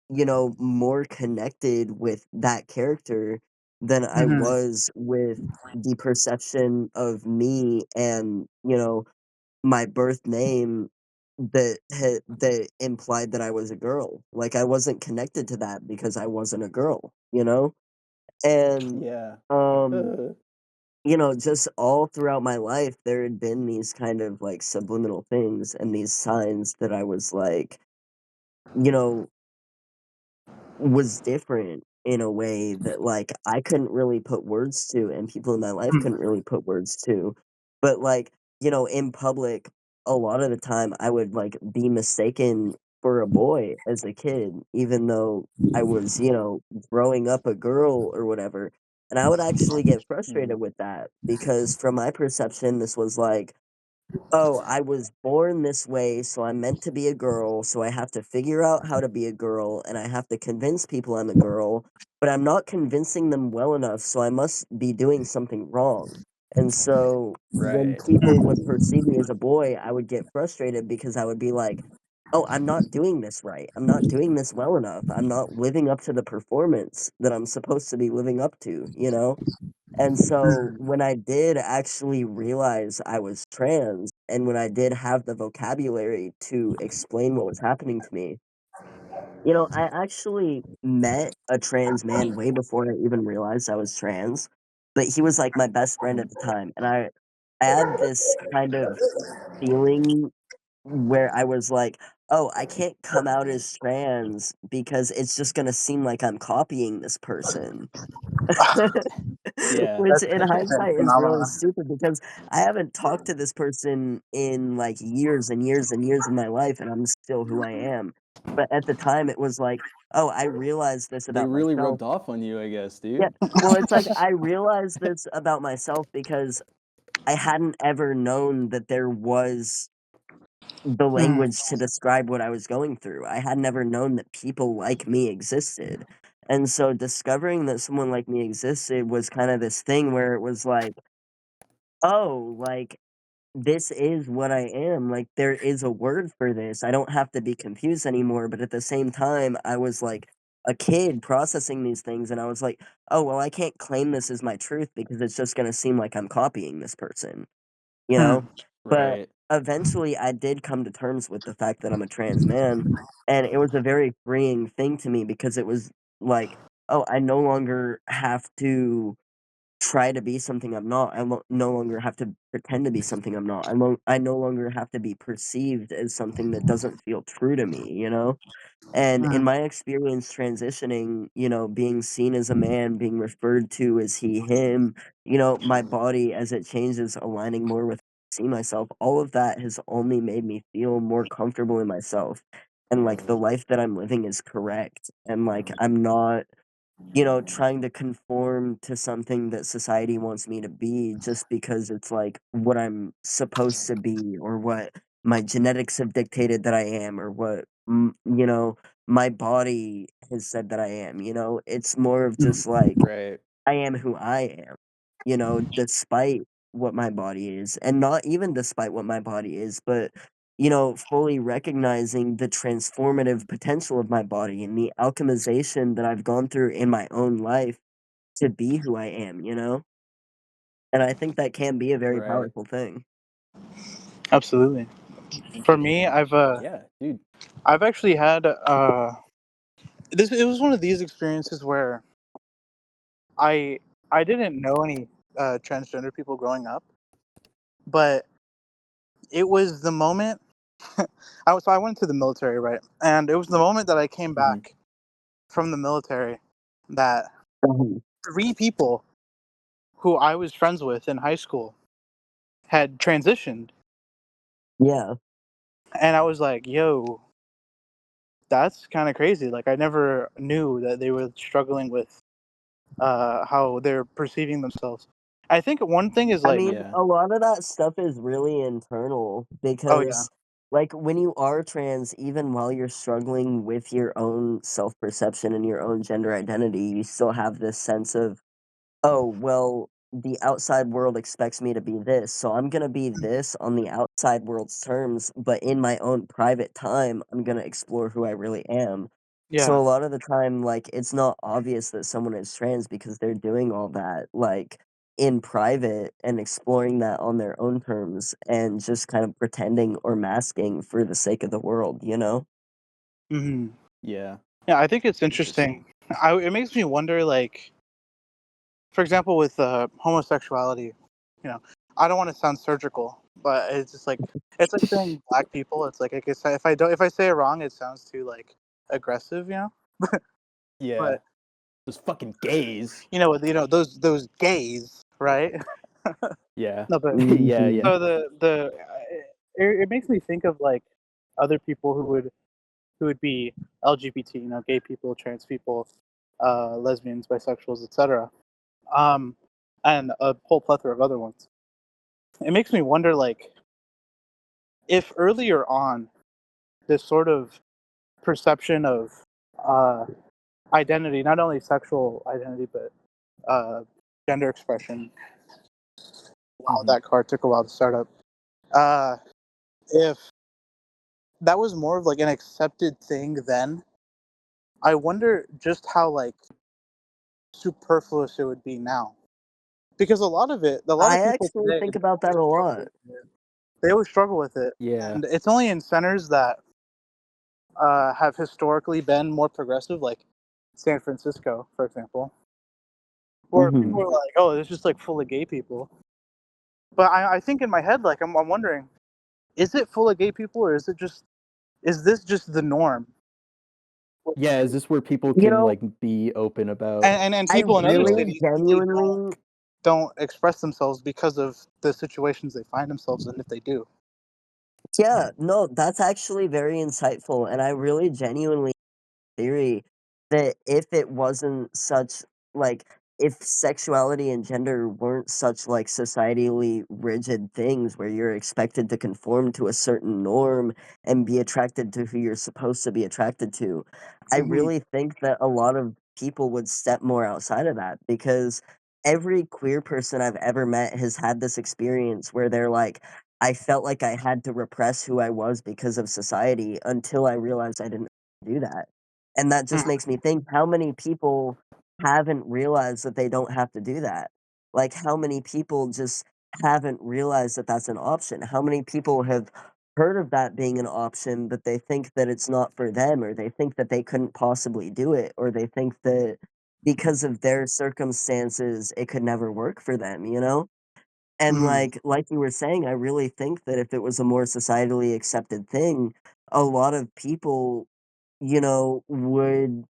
more connected with that character than I Mhm. was with the perception of me and, my birth name that implied that I was a girl. Like I wasn't connected to that because I wasn't a girl, And Yeah. um just all throughout my life there had been these kind of like subliminal things and these signs that I was like, you know, was different in a way that, like, I couldn't really put words to and people in my life Mm. couldn't really put words to. But, like, in public, a lot of the time, I would, like, be mistaken for a boy as a kid, even though I was, growing up a girl or whatever. And I would actually get Mhm. frustrated with that because from my perception, this was like, oh, I was born this way, so I'm meant to be a girl, so I have to figure out how to be a girl, and I have to convince people I'm a girl, but I'm not convincing them well enough, so I must be doing something wrong. And so when Right. people would perceive me as a boy, I would get frustrated because I would be like, oh, I'm not doing this right. I'm not doing this well enough. I'm not living up to the performance that I'm supposed to be living up to? And so Mhm. when I did actually realize I was trans, and when I did have the vocabulary to explain what was happening to me, I actually met a trans man way before I even realized I was trans, but he was like my best friend at the time. And I had this kind of feeling where I was like, oh, I can't come out as trans because it's just going to seem like I'm copying this person. Yeah. Which That's in interesting hindsight is really phenomena. stupid because I haven't talked to this person in like years and years and years of my life and I'm still who I am. But at the time it was like, oh, I realized this They about really myself. rubbed off on you, I guess, Yeah. dude. Well, it's like I realized this about myself because I hadn't ever known that there was the Mm. language to describe what I was going through. I had never known that people like me existed. And so discovering that someone like me existed was kind of this thing where it was like, oh, like this is what I am. Like there is a word for this. I don't have to be confused anymore. But at the same time, I was like a kid processing these things and I was like, oh, well, I can't claim this as my truth because it's just going to seem like I'm copying this person you know? Mm. But Right. eventually I did come to terms with the fact that I'm a trans man, and it was a very freeing thing to me because it was like oh, I no longer have to try to be something I'm not. No longer have to pretend to be something I'm not. I no longer have to be perceived as something that doesn't feel true to me, you know? And in Mm. my experience transitioning, being seen as a man, being referred to as he, him, my body as it changes, aligning more with see myself, all of that has only made me feel more comfortable in myself. And like the life that I'm living is correct. And like I'm not trying to conform to something that society wants me to be just because it's like what I'm supposed to be or what my genetics have dictated that I am or what my body has said that I am. It's more of just like Right. I am who I am, despite what my body is, and not even despite what my body is, but fully recognizing the transformative potential of my body and the alchemization that I've gone through in my own life to be who I am. And I think that can be a very Right. powerful thing. Absolutely. For me, Yeah, dude. I've actually had this. It was one of these experiences where I I didn't know any transgender people growing up, but it was the moment I went to the military, right? And it was the moment that I came Mhm. back from the military that Mhm. 3 people who I was friends with in high school had transitioned, Yeah. and I was like, "Yo, that's kind of crazy." Like I never knew that they were struggling with how they're perceiving themselves. I think one thing is I like, mean, Yeah. a lot of that stuff is really internal oh yeah, because, like, when you are trans, even while you're struggling with your own self perception and your own gender identity, you still have this sense of, oh, well, the outside world expects me to be this, so I'm gonna be this on the outside world's terms, but in my own private time, I'm gonna explore who I really am. So yeah, a lot of the time, like, it's not obvious that someone is trans because they're doing all that, like, in private and exploring that on their own terms and just kind of pretending or masking for the sake of the world? hmm Yeah. yeah. I think it's Interesting. interesting. It makes me wonder, like, for example, with homosexuality. You know, I don't want to sound surgical, but it's like saying black people. It's like I guess if I say it wrong, it sounds too like aggressive. Yeah. But Those fucking gays. those gays, right? Yeah. No, but Yeah, Mhm. yeah. so it makes me think of like other people who would be LGBT, gay people, trans people, lesbians, bisexuals, etc. Um, and a whole plethora of other ones. It makes me wonder, like, if earlier on this sort of perception of uh, identity, not only sexual identity but gender expression. Wow, Mhm. that car took a while to start up. Uh, if that was more of like an accepted thing then, I wonder just how like superfluous it would be now. Because a lot I of people actually today, think they about that always a struggle lot. with it. They always struggle with it, Yeah. and it's only in centers that have historically been more progressive, like San Francisco, for example, where Mhm. people are like, "Oh, it's just like full of gay people." But I think in my head, like I'm wondering, is it full of gay people, or is this just the norm? Yeah, is this where people You can know, like be open about And I people in other really cities really genuinely don't express themselves because of the situations they find themselves in if they do. yeah, no, that's actually very insightful, and I really genuinely theory that if it wasn't such like if sexuality and gender weren't such like societally rigid things where you're expected to conform to a certain norm and be attracted to who you're supposed to be attracted to, I Hmm. really think that a lot of people would step more outside of that because every queer person I've ever met has had this experience where they're like, I felt like I had to repress who I was because of society until I realized I didn't do that. And that just makes me think how many people haven't realized that they don't have to do that? Like, how many people just haven't realized that that's an option? How many people have heard of that being an option, but they think that it's not for them, or they think that they couldn't possibly do it, or they think that, because of their circumstances, it could never work for them, you know? And Mhm. like you were saying, I really think that if it was a more societally accepted thing, a lot of people, you know, would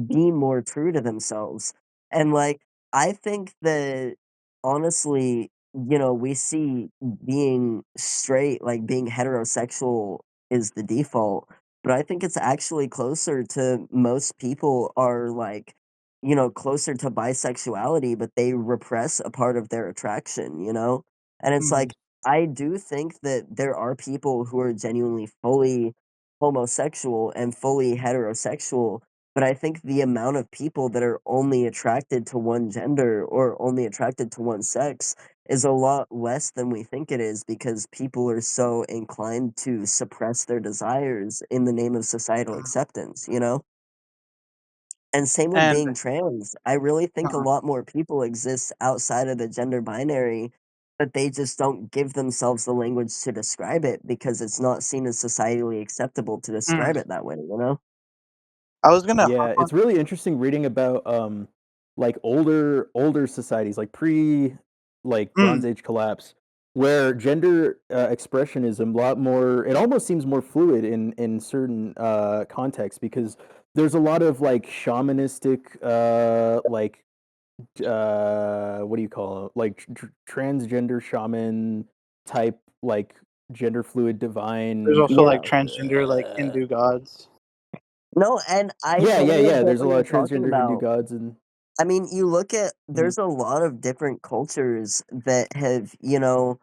be more true to themselves. And like I think that honestly, you know, we see being straight, like being heterosexual is the default, but I think it's actually closer to most people are like, you know, closer to bisexuality, but they repress a part of their attraction, you know? And it's Mhm. like I do think that there are people who are genuinely fully homosexual and fully heterosexual, but I think the amount of people that are only attracted to one gender or only attracted to one sex is a lot less than we think it is because people are so inclined to suppress their desires in the name of societal acceptance, you know? And same with And being trans. I really think a uh, lot more people exist outside of the gender binary, but they just don't give themselves the language to describe it because it's not seen as societally acceptable to describe mm. it that way, you know? I was gonna Yeah, hop on. it's really interesting reading about like older societies, like pre like Bronze Mm. Age collapse, where gender expression is a lot more. It almost seems more fluid in certain contexts because there's a lot of like shamanistic like what do you call it? Like transgender shaman type like gender fluid There's divine. also Yeah. like transgender, like Hindu gods. No, and I Yeah, yeah, totally yeah. get There's what a lot you're of talking transgender Hindu about. gods and. I mean, you look at Mhm. there's a lot of different cultures that have, you know,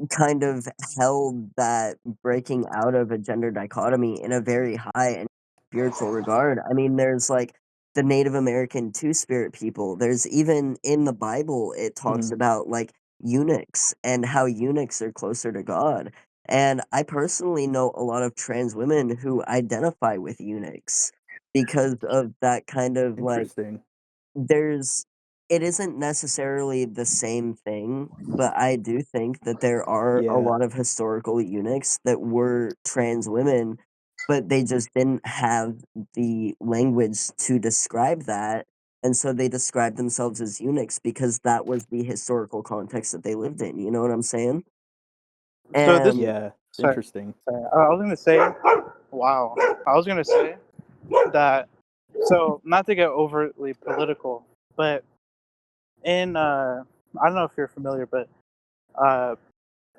kind of held that breaking out of a gender dichotomy in a very high and spiritual regard. I mean, there's like the Native American two spirit people. There's even in the Bible, it talks Mhm. about like eunuchs and how eunuchs are closer to God. And I personally know a lot of trans women who identify with eunuchs because of that kind of like Interesting. there's it isn't necessarily the same thing, but I do think that there are a Yeah. lot of historical eunuchs that were trans women, but they just didn't have the language to describe that. And so they described themselves as eunuchs because that was the historical context that they lived in. You know what I'm saying? So this, And Yeah. sorry, Interesting. sorry. I was gonna say, wow. I was gonna say that. So not to get overtly political, but in I don't know if you're familiar, but uh,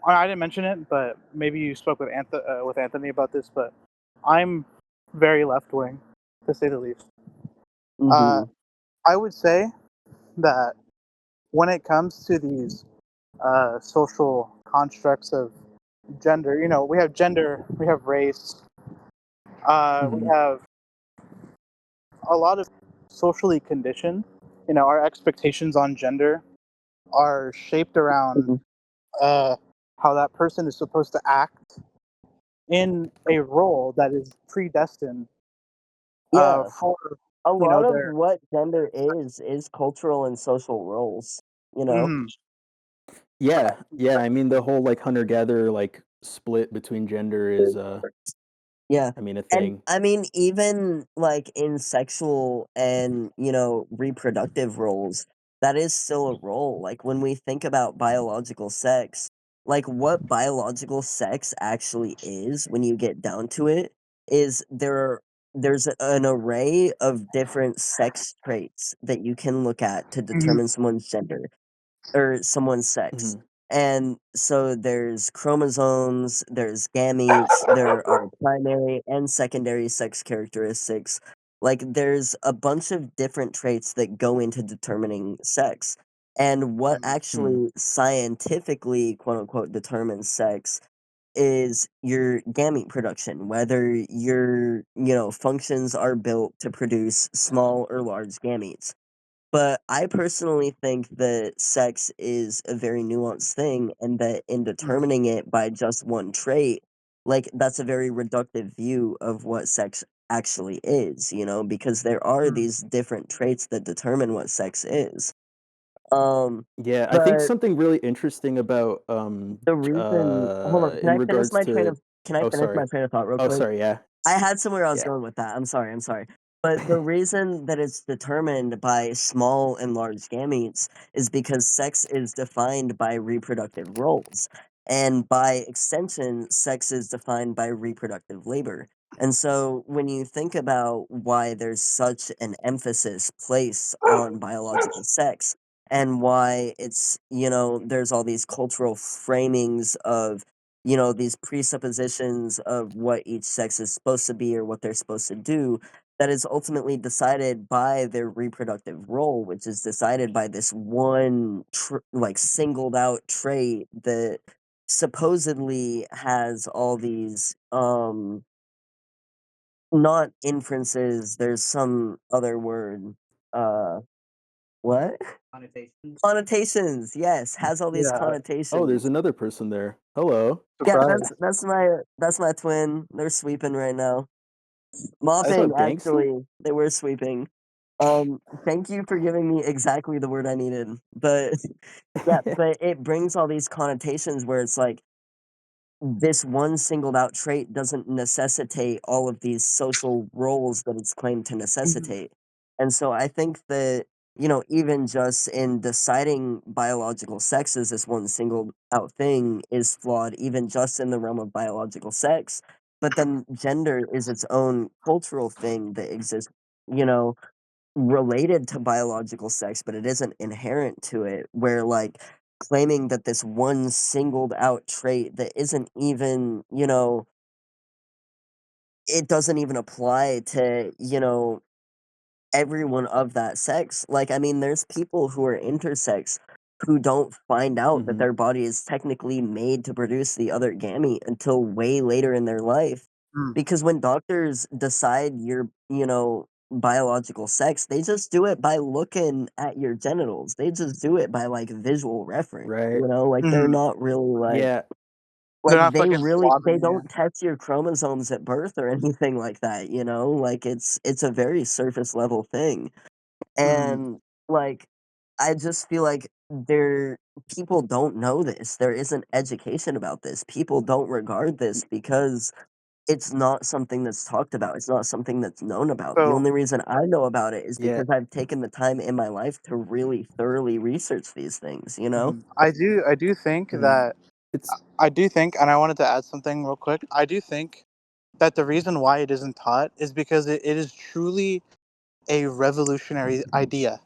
I didn't mention it, but maybe you spoke with Anthony about this. But I'm very left wing, to say the least. Uh, mhm, I would say that when it comes to these social constructs of gender, you know, we have gender, we have race, we Mhm. have a lot of socially conditioned. You know, our expectations on gender are shaped around mhm. uh, how that person is supposed to act in a role that is predestined Yeah, for a you know lot of their. what gender is cultural and social roles, you know? Mhm. Yeah. Yeah. I mean, the whole like hunter gatherer like split between gender is Yeah. I mean, a And thing. I mean, even like in sexual and, you know, reproductive roles, that is still a role. Like when we think about biological sex, like what biological sex actually is when you get down to it is there's an array of different sex traits that you can look at to Mhm. determine someone's gender or someone's sex. Mhm. And so there's chromosomes, there's gametes, there are primary and secondary sex characteristics. Like there's a bunch of different traits that go into determining sex. And what Mhm. Mhm. actually scientifically, quote unquote, determines sex is your gamete production, whether your, you know, functions are built to produce small or large gametes. But I personally think that sex is a very nuanced thing, and that in Mhm. determining it by just one trait, like that's a very reductive view of what sex actually is, you know, because there are Mhm. these different traits that determine what sex is. Um, Yeah. I think but something really interesting about the reason, hold on, in regards to. can I Oh, finish my sorry. train of thought real Oh, quick? sorry. Yeah. I had somewhere I was Yeah. going with that. I'm sorry. But the reason that it's determined by small and large gametes is because sex is defined by reproductive roles. And by extension, sex is defined by reproductive labor. And so when you think about why there's such an emphasis placed on biological sex and why it's, there's all these cultural framings of, these presuppositions of what each sex is supposed to be or what they're supposed to do, that is ultimately decided by their reproductive role, which is decided by this one singled out trait that supposedly has all these not inferences, there's some other word. What? Connotations, yes, has all these Yeah. Oh, there's connotations. another person there. Hello. Yeah, Surprise. that's my twin. They're sweeping right now. What's Mopping, up, gangster? actually. They were sweeping. Thank you for giving me exactly the word I needed. But yeah, but it brings all these connotations where it's like this one singled out trait doesn't necessitate all of these social roles that it's claimed to necessitate. And so I think that, even just in deciding biological sex as this one singled out thing is flawed, even just in the realm of biological sex. But then gender is its own cultural thing that exists, you know, related to biological sex, but it isn't inherent to it, where like claiming that this one singled out trait that isn't even, it doesn't even apply to, everyone of that sex. Like, I mean, there's people who are intersex who don't find out that Mhm. their body is technically made to produce the other gamete until way later in their life. Mm. Because when doctors decide your, biological sex, they just do it by looking at your genitals. They just do it by like visual reference, Right. like they're Mhm. not really Yeah. They're like not fucking they swabbing you. don't test your chromosomes at birth or anything like that, like it's a very surface level thing. Mhm. And like I just feel like people don't know this. There isn't education about this. People don't regard this because it's not something that's talked about. It's not something that's known about. The So only reason I know about it is Yeah. because I've taken the time in my life to really thoroughly research these things, I do think Mhm. that It's I do think, and I wanted to add something real quick. I do think that the reason why it isn't taught is because it is truly a revolutionary idea.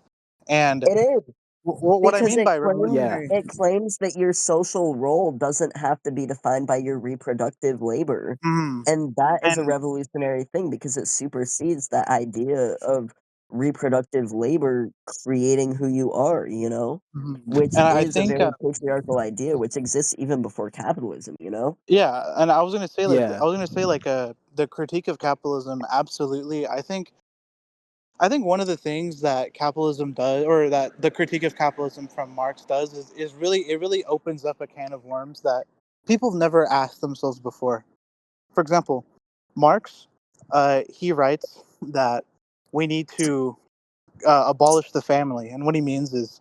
And It is. what I Because mean by yeah. revolutionary, it claims that your social role doesn't have to be defined by your reproductive labor. mhm, And that is a and revolutionary thing because it supersedes that idea of reproductive labor creating who you are, mhm. which and I is a think very patriarchal idea, which exists even before capitalism. yeah, and Yeah. the critique of capitalism. Absolutely, I think one of the things that capitalism does, or that the critique of capitalism from Marx does, is really opens up a can of worms that people have never asked themselves before. For example, Marx, he writes that we need to abolish the family, and what he means is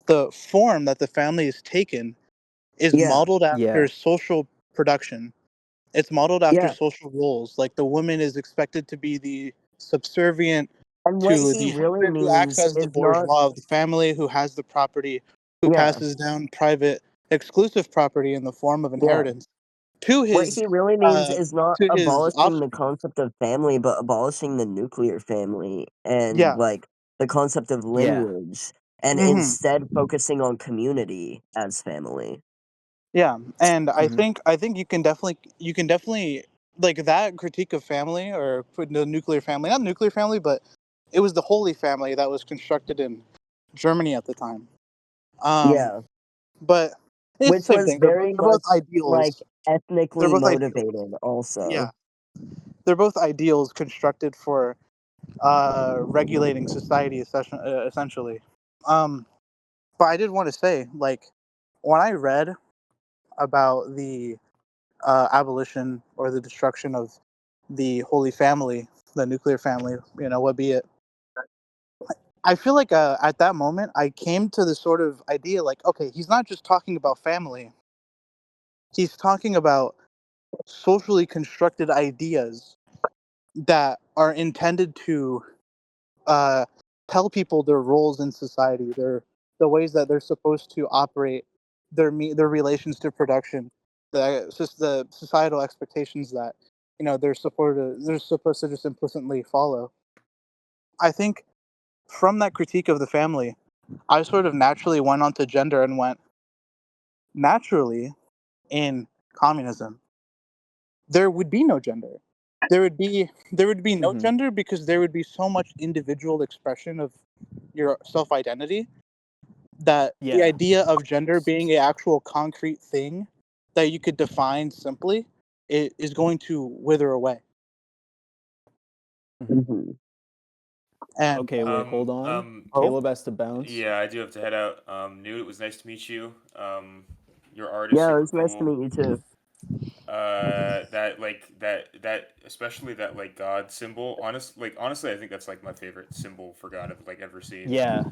the form that the family is taken is Yeah, modeled after Yeah. social production. It's modeled after yeah. social roles. Like the woman is expected to be the subservient And what to he the really husband who acts means as the is not, bourgeois of the family, who has the property, who yeah, passes down private, exclusive property in the form of yeah. inheritance to What his he really means uh, is not to his abolishing the offspring. concept of family, but abolishing the nuclear family and Yeah. like the concept of Yeah. lineage, and hmm instead focusing on community as family. Yeah, and Mhm. I think you can definitely like that critique of family, or put the nuclear family, not nuclear family, but it was the Holy Family that was constructed in Germany at the time. Um, Yeah, but it's the which same was thing. They're both, very they're both much like ideals. They're ethnically both ideals. motivated. Yeah, Also, they're both ideals constructed for regulating society, essentially. Um, but I did want to say, like, when I read about the abolition or the destruction of the Holy Family, the nuclear family, what be it. I feel like at that moment, I came to the sort of idea like, okay, he's not just talking about family, he's talking about socially constructed ideas that are intended to tell people their roles in society, the ways that they're supposed to operate, their relations to production, just the societal expectations that they're supposed to just implicitly follow. I think from that critique of the family, I sort of naturally went onto gender and went, naturally, in communism, there would be no gender. There would be no Mhm. gender because there would be so much individual expression of your self identity that the Yeah. idea of gender being an actual concrete thing that you could define simply it is going to wither away. Mhm. hmm And Okay, wait, hold on. oh, Caleb has to bounce. Yeah, I do have to head out. Newt, it was nice to meet you. Your art is Yeah, it super was nice to cool. meet you too. That especially that like God symbol. Honestly, I think that's like my favorite symbol for God I've like ever seen. Yeah.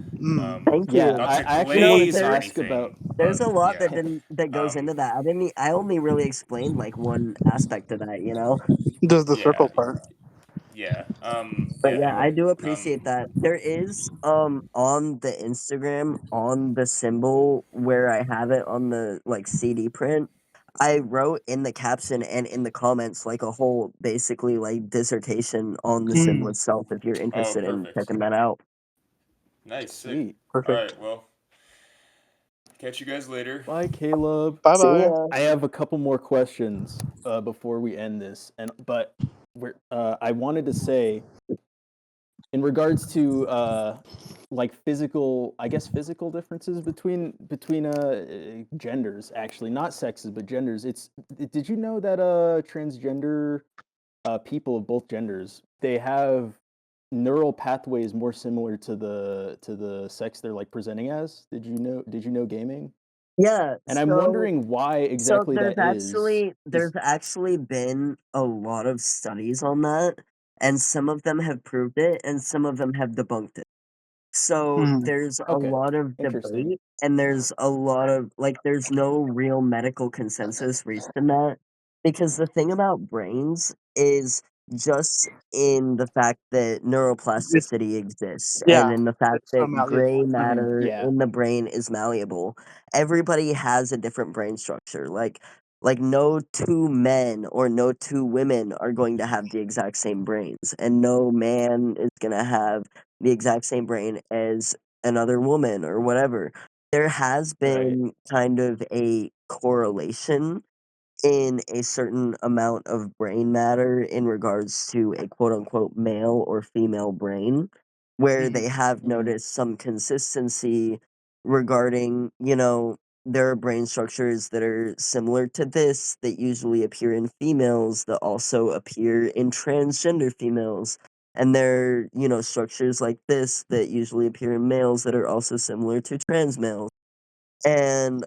Thank Yeah, you. Not to I You actually know, wanted glaze to or there's ask about anything, there's but a lot yeah. that goes Um, into that. I only really explained like one aspect of that, you know. does the circle yeah, part. But yeah, I Anyway, do appreciate that. There is on the Instagram on the symbol where I have it on the like CD print. I wrote in the caption and in the comments like a whole basically like dissertation on the symbol Mm, itself if you're oh, interested in perfect. checking that out. Nice, sick. sweet. All perfect. right, well, catch you guys later. Bye, Caleb. Bye See bye. ya. I have a couple more questions before we end this, but I wanted to say in regards to like physical, I guess physical differences between genders, actually not sexes but genders. Did you know that transgender people of both genders, they have neural pathways more similar to the sex they're like presenting as? Did you know gaming? Yeah, And I'm wondering why so exactly that is. there's actually been a lot of studies on that, and some of them have proved it, and some of them have debunked it. So Mm, there's a Okay, lot of interesting. debate, and there's a lot of like, there's no real medical consensus reached in that. Because the thing about brains is just in the fact that it's neuroplasticity exists, and yeah, in the fact it's so that gray malleable. matter Yeah. in the brain is malleable. Everybody has a different brain structure. Like no two men or no two women are going to have the exact same brains, and no man is gonna have the exact same brain as another woman or whatever. There has Right. been kind of a correlation in a certain amount of brain matter in regards to a quote unquote male or female brain, where Hmm. they have Mhm. noticed some consistency regarding, there are brain structures that are similar to this that usually appear in females that also appear in transgender females. And there are, structures like this that usually appear in males that are also similar to trans males. And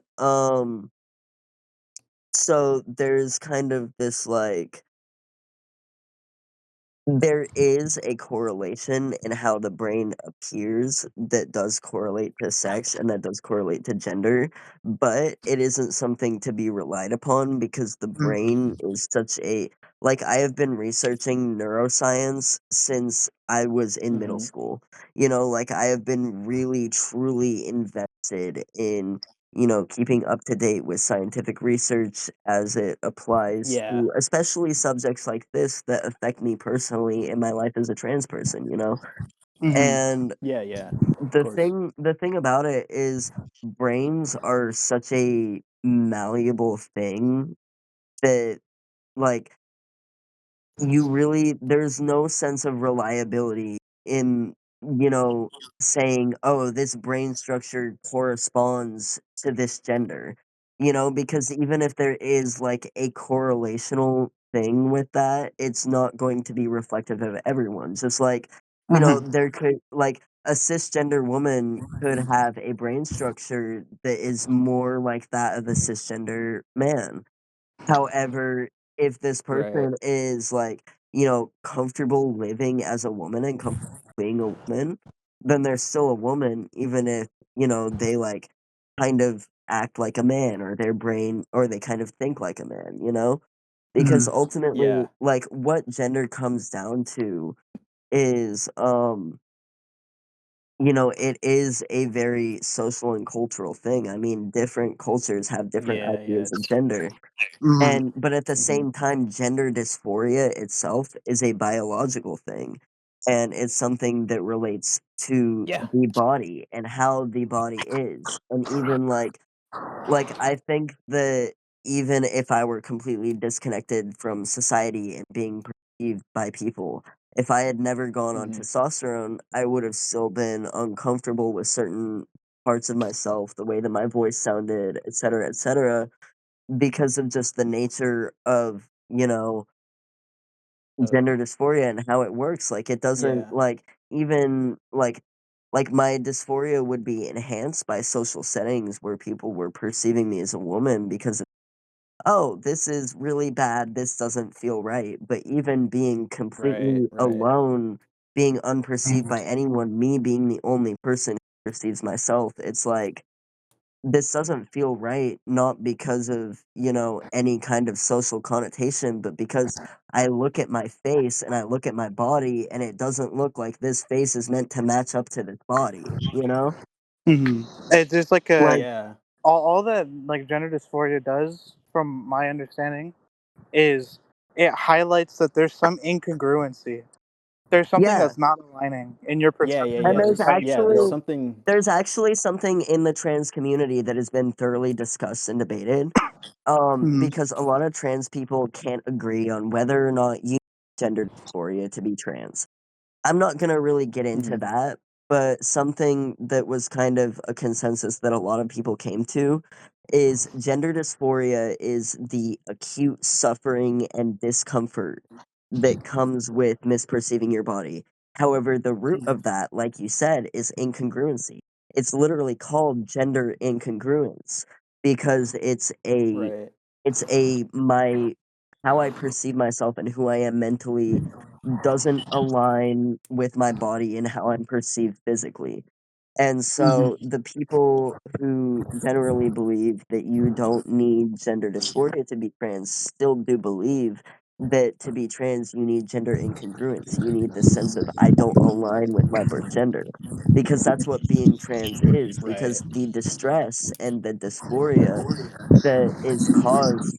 so there's kind of this like there is a correlation in how the brain appears that does correlate to sex and that does correlate to gender, but it isn't something to be relied upon because the brain is such a like I have been researching neuroscience since I was in middle Mhm. school. Like I have been really truly invested in keeping up to date with scientific research as it applies Yeah. to especially subjects like this that affect me personally in my life as a trans person, Hmm. And Yeah, yeah. Of the course. thing about it is brains are such a malleable thing that like there's no sense of reliability in saying, oh, this brain structure corresponds to this gender, because even if there is like a correlational thing with that, it's not going to be reflective of everyone. Just like Hmm. there could like a cisgender woman could have a brain structure that is more like that of a cisgender man. However, if this Right. person is like, comfortable living as a woman and comfortable being a woman, then they're still a woman, even if, they like kind of act like a man or their brain or they kind of think like a man, because Mhm. ultimately, Yeah. like, what gender comes down to is, you know, it is a very social and cultural thing. I mean, different cultures have different Yeah. ideas of It's gender. Mhm. And but at the mhm. same time, gender dysphoria itself is a biological thing. And it's something that relates to Yeah. the body and how the body is. And even I think that even if I were completely disconnected from society and being perceived by people, if I had never gone on Mhm. testosterone, I would have still been uncomfortable with certain parts of myself, the way that my voice sounded, et cetera, because of just the nature of, you know, gender dysphoria and how it works. Like it doesn't Yeah. even like my dysphoria would be enhanced by social settings where people were perceiving me as a woman because of, oh, this is really bad, this doesn't feel right. But even being Right. completely Right. alone, being unperceived by anyone, me being the only person who perceives myself, it's like this doesn't feel right, not because of, you know, any kind of social connotation, but because I look at my face and I look at my body and it doesn't look like this face is meant to match up to this body, you know? Mhm. It's just like a Like, Yeah. all that like gender dysphoria does, from my understanding, is it highlights that there's some incongruency. There's something yeah. that's not aligning in your Yeah. Yeah. perception And Yeah. of how you There's feel. something. there's actually something in the trans community that has been thoroughly discussed and debated. Mhm. Because a lot of trans people can't agree on whether or not you need gender dysphoria to be trans. I'm not gonna really get into Mhm. that, but something that was kind of a consensus that a lot of people came to is gender dysphoria is the acute suffering and discomfort that comes with misperceiving your body. However, the root of that, like you said, is incongruency. It's literally called gender incongruence because Right. it's a my how I perceive myself and who I am mentally doesn't align with my body and how I'm perceived physically. And Mhm. so the people who generally believe that you don't need gender dysphoria to be trans still do believe that to be trans you need gender incongruence. You need the sense of I don't align with my birth gender. Because that's what being trans is. Right. Because the distress and the dysphoria that is caused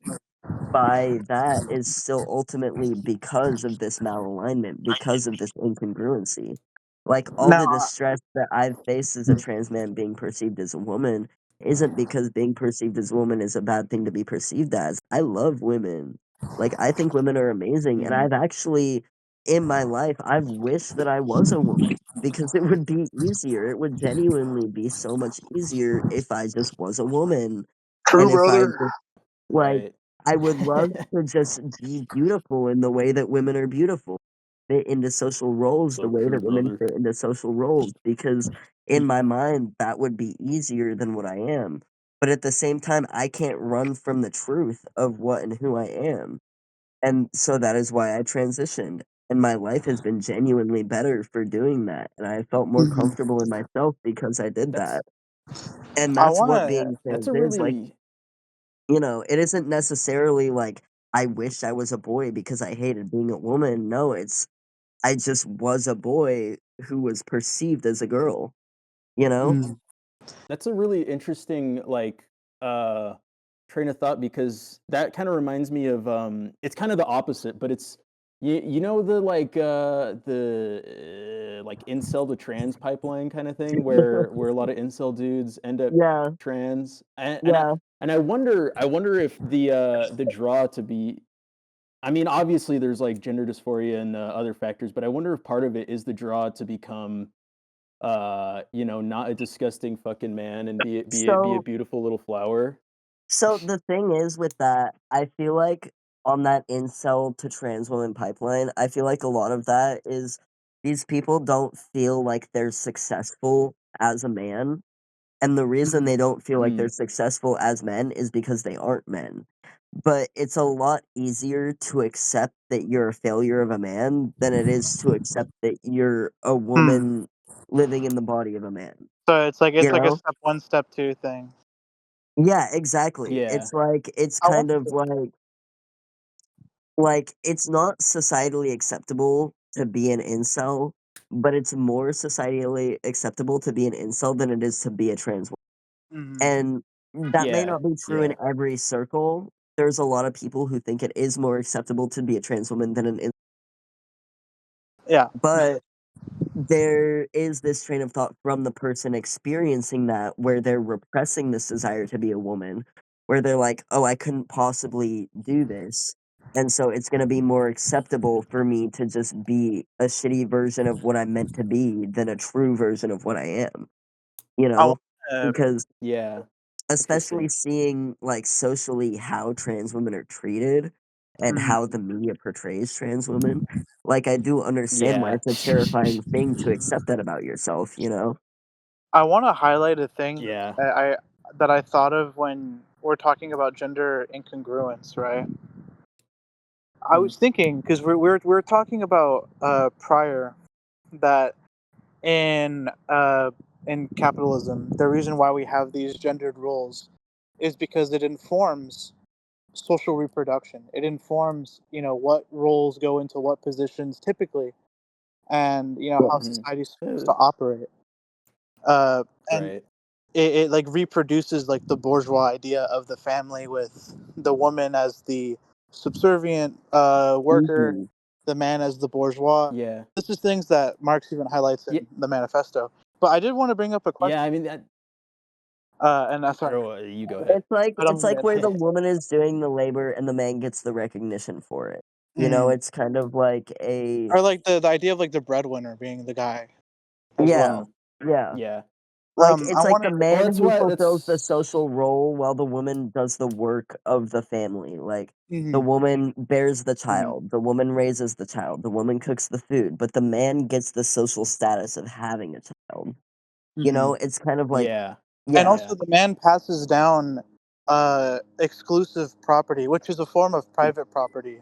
by that is still ultimately because of this malalignment, because of this incongruency. Like all the Now, distress that I've faced as a trans man being perceived as a woman isn't because being perceived as a woman is a bad thing to be perceived as. I love women. Like I think women are amazing and Mhm. I've actually in my life I've wished that I was a woman because it would be easier. It would genuinely be so much easier if I just was a woman true and if I brother. just like, Right. I would love to just be beautiful in the way that women are beautiful, fit into social roles the So way true, that women brother. fit into social roles, because in my mind, that would be easier than what I am. But at the same time, I can't run from the truth of what and who I am. And so that is why I transitioned. And my life has been genuinely better for doing that. And I felt more Mhm. comfortable in myself because I did That's that. And I that's what wanna. being that's trans a is. Like, really you know, it isn't necessarily like I wish I was a boy because I hated being a woman. No, it's I just was a boy who was perceived as a girl, you know? Mhm. That's a really interesting uh train of thought because that kind of reminds me of it's kind of the opposite, but it's you know the like incel to trans pipeline kind of thing where a lot of incel dudes end up Yeah, trans yeah. and I wonder if the draw to be I mean obviously there's like gender dysphoria and other factors, but I wonder if part of it is the draw to become you know, not a disgusting fucking man and be a So beautiful little flower. so the thing is with that, I feel like on that incel to trans woman pipeline, I feel like a lot of that is these people don't feel like they're successful as a man. And the reason they don't feel like they're Mm, successful as men is because they aren't men. But it's a lot easier to accept that you're a failure of a man than it is to accept that you're a Hmm. woman living in the body of a man. So it's You like a know? step one, step two thing. Yeah, exactly. yeah. It's like it's I kind wonder. of like like, it's not societally acceptable to be an incel, but it's more societally acceptable to be an incel than it is to be a trans woman. Mhm. And that may Yeah, not be true in yeah. every circle. There's a lot of people who think it is more acceptable to be a trans woman than an Yeah. but there is this train of thought from the person experiencing that where they're repressing this desire to be a woman, where they're like, oh, I couldn't possibly do this. And so it's going to be more acceptable for me to just be a shitty version of what I'm meant to be than a true version of what I am, you I know? wanna, Because Yeah. especially Interesting. seeing like socially how trans women are treated and Mhm. how the media portrays trans women, like I do understand why Yeah. it's a terrifying thing to accept that about yourself, you know? I want to highlight a thing Yeah. that I thought of when we're talking about gender incongruence, right? I Mhm. was thinking because we're talking about prior that in capitalism, the reason why we have these gendered roles is because it informs social reproduction. It informs, what roles go into what positions typically, and Yeah. how Mhm. society's supposed to operate. And Right. it like reproduces like the bourgeois idea of the family with the woman as the subservient worker, Hmm. the man as the bourgeois. Yeah. This is things that Marx even highlights Yeah. in the manifesto. But I did want to bring up a Yeah. I question, mean that. and that's sorry, You go ahead. but I'm It's like where gonna. the woman is doing the labor and the man gets the recognition for it. You know, Mhm. it's kind of like a Or like the idea of like the breadwinner being the guy as yeah, Mhm. well. yeah. Yeah. Like I it's like the wanted. Well, man that's who why fulfills the that's. social role while the woman does the work of the family. Like the Mhm. woman bears the Mhm. child, the woman raises the child, the woman cooks the food, but the man gets the social status of having a child. You know, Mhm. it's kind of like Yeah. And yeah, Yeah. also, the man passes down exclusive property, which is a form of private property.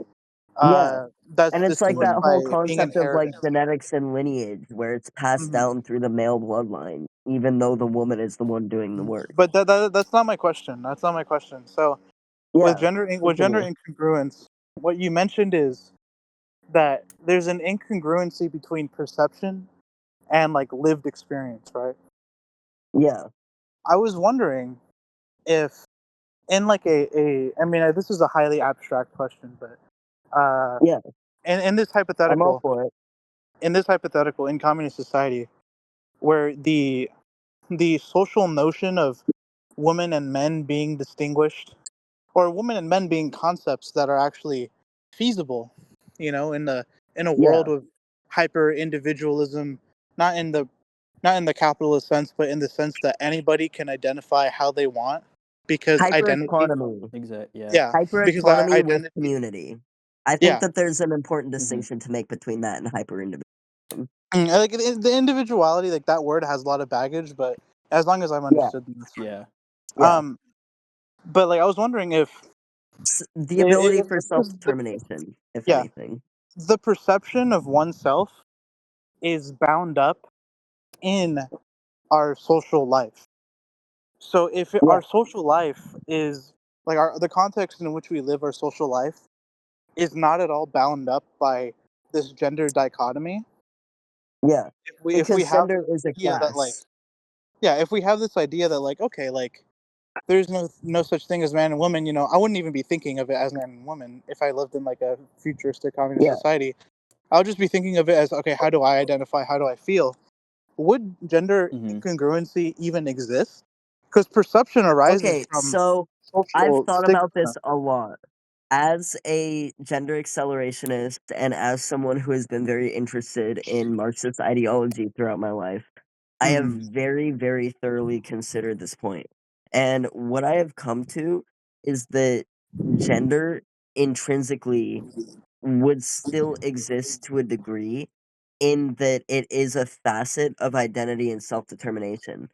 yeah. That's And it's like that distinguished Mhm. whole by being concept of like inherited. genetics and lineage where it's passed Mhm. down through the male bloodline, even though the woman is the one doing the Mhm. work. But that's not my question. That's not my question. So Yeah, with gender continue. incongruence, what you mentioned is that there's an incongruency between perception and like lived experience, right? Yeah, I was wondering if in like I mean, this is a highly abstract question, but uh, yeah. in this I'm all hypothetical, for it. in communist society, where the social notion of women and men being distinguished, or women and men being concepts that are actually feasible, in a world Yeah. of hyper individualism, not in the not in the capitalist sense, but in the sense that anybody can identify how they want, because Hyper identity, economy. Exactly. Yeah. yeah, Hyper because economy with identity, community. I think yeah. that there's an important Mhm. distinction to make between that and hyper individualism. Like the individuality, like that word has a lot of baggage, but as long as I'm Yeah, understood, then that's fine. Yeah. yeah. But like I was wondering if, The ability if for self determination, if yeah, anything. the perception of oneself is bound up in our social life. So if Yeah, our social life is like the context in which we live our social life is not at all bound up by this gender dichotomy, yeah. if we Because have gender this is a idea that like, class. yeah, if we have this idea that like, okay, like there's no such thing as man and woman, I wouldn't even be thinking of it as man and woman if I lived in like a futuristic communist Yeah. society. I would just be thinking of it as, okay, how do I identify, how do I feel? Would gender Mhm. incongruency even exist? Because perception arises Okay, from so I've social thought about stigma. this a lot. As a gender accelerationist and as someone who has been very interested in Marxist ideology throughout my life, I have Mhm. very, very thoroughly considered this point. And what I have come to is that gender intrinsically would still exist to a degree in that it is a facet of identity and self determination.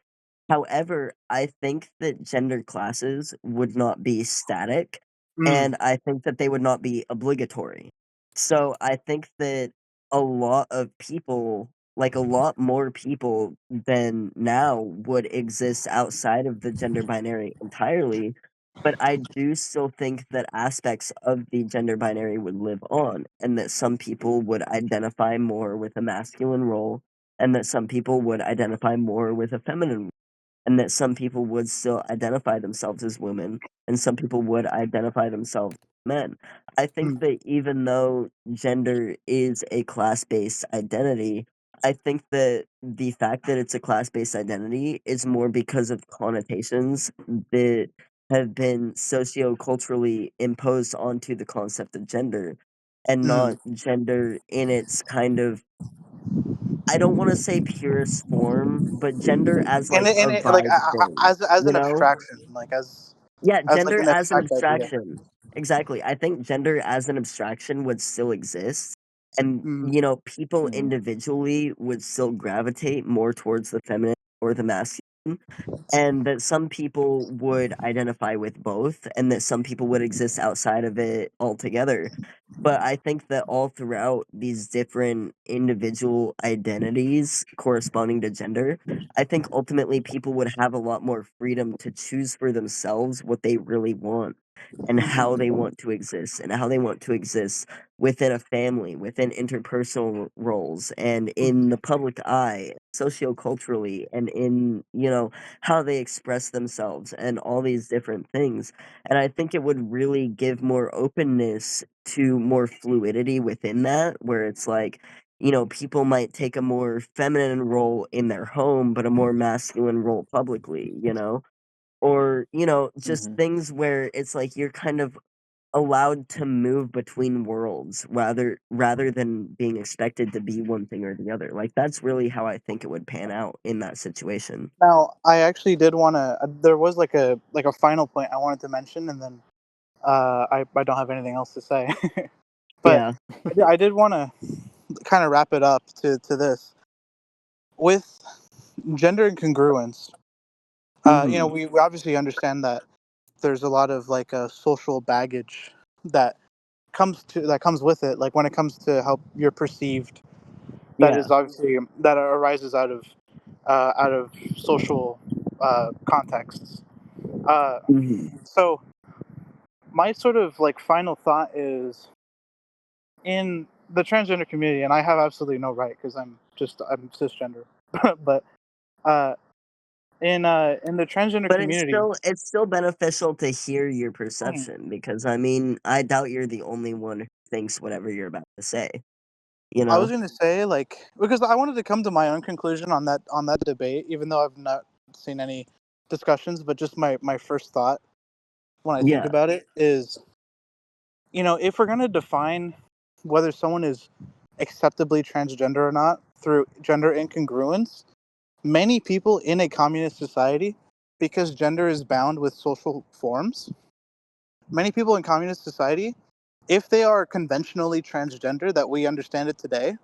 However, I think that gender classes would not be static, Mm. and I think that they would not be obligatory. So I think that a lot of people, like a lot more people than now, would exist outside of the gender binary entirely But I do still think that aspects of the gender binary would live on, and that some people would identify more with a masculine role, and that some people would identify more with a feminine, and that some people would still identify themselves as women, and some people would identify themselves as men. I think Mm. that even though gender is a class based identity, I think that the fact that it's a class based identity is more because of connotations that have been socio-culturally imposed onto the concept of gender, and Mm. not gender in its kind of, I don't want to say purest form, but gender as And like a like vibe thing, as you an know? abstraction, like Yeah, as like gender an as an abstract idea. abstraction. Exactly. I think gender as an abstraction would still exist. And, Mm. people Mhm. individually would still gravitate more towards the feminine or the masculine. And that some people would identify with both, and that some people would exist outside of it altogether. But I think that all throughout these different individual identities corresponding to gender, I think ultimately people would have a lot more freedom to choose for themselves what they really want and how they want to exist, and how they want to exist within a family, within interpersonal roles, and in the public eye, socioculturally, and in, how they express themselves and all these different things. And I think it would really give more openness to more fluidity within that, where it's like, people might take a more feminine role in their home, but a more masculine role publicly, or, just Mhm. things where it's like you're kind of allowed to move between worlds rather than being expected to be one thing or the other. Like that's really how I think it would pan out in that situation. Now, I actually did want to. There was like a final point I wanted to mention, and then I don't have anything else to say. But Yeah. I did want to kind of wrap it up to this with gender incongruence. Mhm. We obviously understand that there's a lot of like social baggage that comes with it. Like when it comes to how you're perceived, that Yeah. is obviously that arises out of social contexts. Uh, Mhm. so my sort of like final thought is in the transgender community, and I have absolutely no right because I'm cisgender, but uh, in the transgender But it's community. still it's still beneficial to hear your Hmm. perception, because I mean, I doubt you're the only one who thinks whatever you're about to say, you I was know? gonna say like because I wanted to come to my own conclusion on that debate, even though I've not seen any discussions, but just my first thought when I think Yeah. about it is, if we're gonna define whether someone is acceptably transgender or not through gender incongruence, many people in a communist society, because gender is bound with social forms, many people in communist society, if they are conventionally transgender that we understand it today,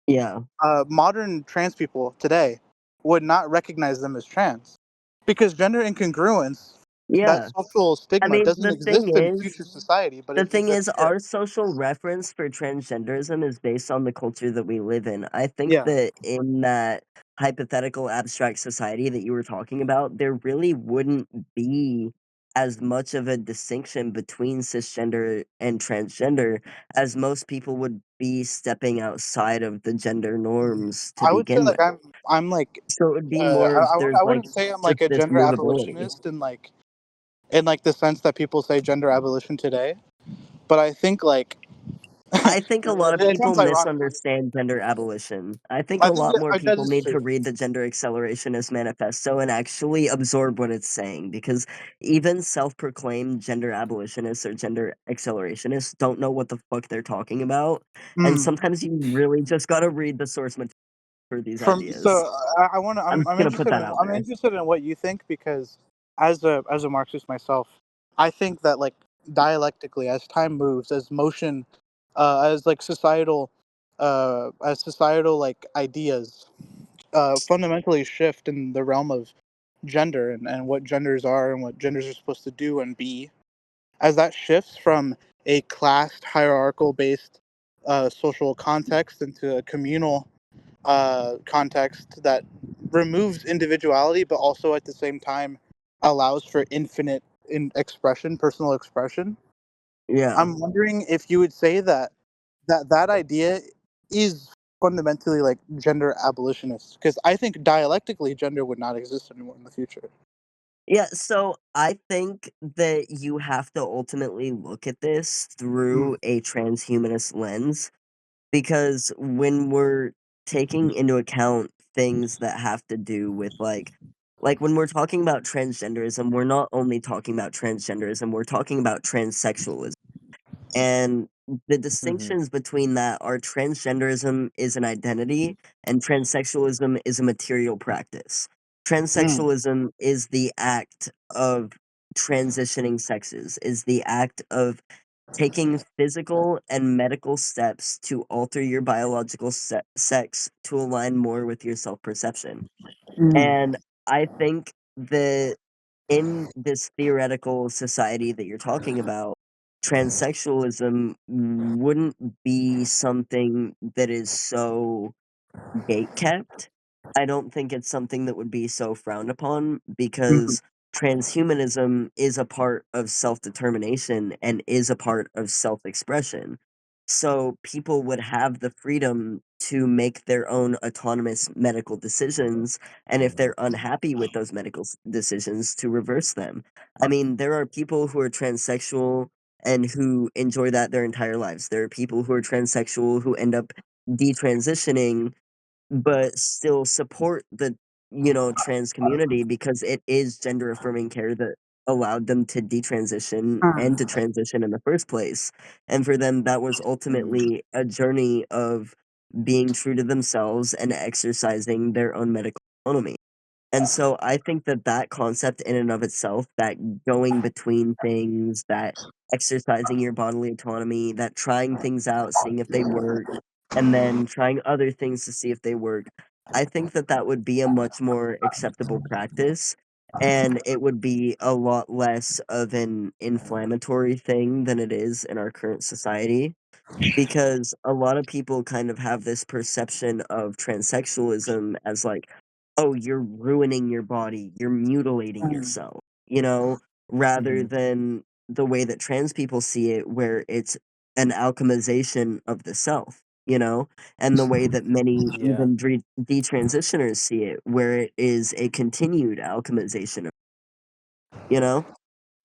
Yeah. modern trans people today would not recognize them as trans because gender incongruence, that Yeah. social I stigma, mean, doesn't exist in future society, but the it thing exists is, here. our social reference for transgenderism is based on the culture that we live in. I think Yeah. that in that hypothetical abstract society that you were talking about, there really wouldn't be as much of a distinction between cisgender and transgender, as most people would be stepping outside of the gender norms to I would say begin like with. I'm like So it would be more of there's I like wouldn't say I'm just like a this gender movability. abolitionist in like the sense that people say gender abolition today, but I think like I think a lot of it people sounds ironic. misunderstand gender abolition. I think a lot more That people is need to true. read the Gender Accelerationist Manifesto and actually absorb what it's saying, because even self proclaimed gender abolitionists or gender accelerationists don't know what the fuck they're talking about. And Mm. sometimes you really just gotta read the source material for these From ideas. I want to I'm just gonna put that out I'm there. interested in what you think because as a Marxist myself, I think that like dialectically as time moves, as motion, as like societal like ideas fundamentally shift in the realm of gender and what genders are and what genders are supposed to do and be, as that shifts from a classed hierarchical based social context into a communal context that removes individuality, but also at the same time allows for infinite in expression, personal expression. Yeah. I'm wondering if you would say that idea is fundamentally like gender abolitionist, because I think dialectically gender would not exist anymore in the future. Yeah, so I think that you have to ultimately look at this through a transhumanist lens, because when we're taking into account things that have to do with like when we're talking about transgenderism, we're not only talking about transgenderism, we're talking about transsexualism. And the distinctions between that are transgenderism is an identity and transsexualism is a material practice. Mm. Transsexualism is the act of transitioning sexes, is the act of taking physical and medical steps to alter your biological sex to align more with your self perception. Mm. And I think that in this theoretical society that you're talking about, transsexualism wouldn't be something that is so gate kept. I don't think it's something that would be so frowned upon Mhm. because transhumanism is a part of self determination and is a part of self expression. So people would have the freedom to make their own autonomous medical decisions. And if they're unhappy with those medical decisions, to reverse them. I mean, there are people who are transsexual and who enjoy that their entire lives. There are people who are transsexual who end up detransitioning but still support the trans community because it is gender affirming care that allowed them to detransition and to transition in the first place. And for them that was ultimately a journey of being true to themselves and exercising their own medical autonomy. And so I think that that concept in and of itself, that going between things, that exercising your bodily autonomy, that trying things out, seeing if they work, and then trying other things to see if they work, I think that that would be a much more acceptable practice. And it would be a lot less of an inflammatory thing than it is in our current society because a lot of people kind of have this perception of transsexualism as like, oh, you're ruining your body, you're mutilating yourself, rather than the way that trans people see it, where it's an alchemization of the self, and the way that many Yeah. even detransitioners see it, where it is a continued alchemization of, you know?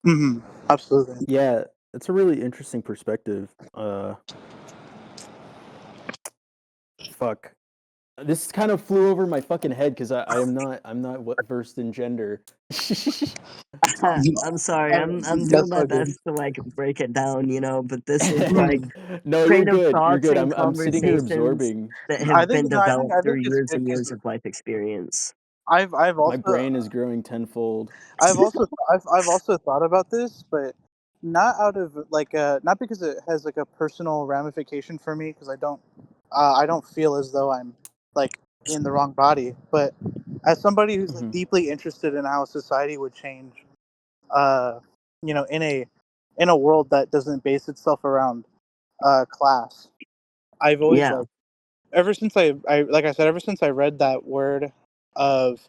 Mhm. Absolutely. Yeah, that's a really interesting perspective. Fuck. This kind of flew over my fucking head because I'm not versed in gender. I'm sorry, I'm doing That's my so good. best to like break it down, but this is like No, you're creative good. You're thoughts good. and I'm sitting here conversations absorbing. that I have think been no, I think developed I through think it's years good and years because of life experience. I've My also brain is growing tenfold. I've also thought about this, but not out of like not because it has like a personal ramification for me, because I don't feel as though I'm like in the wrong body, but as somebody who's like Mhm. deeply interested in how society would change, uh, in a world that doesn't base itself around class. I've always Yeah, like ever since I like I said ever since I read that word of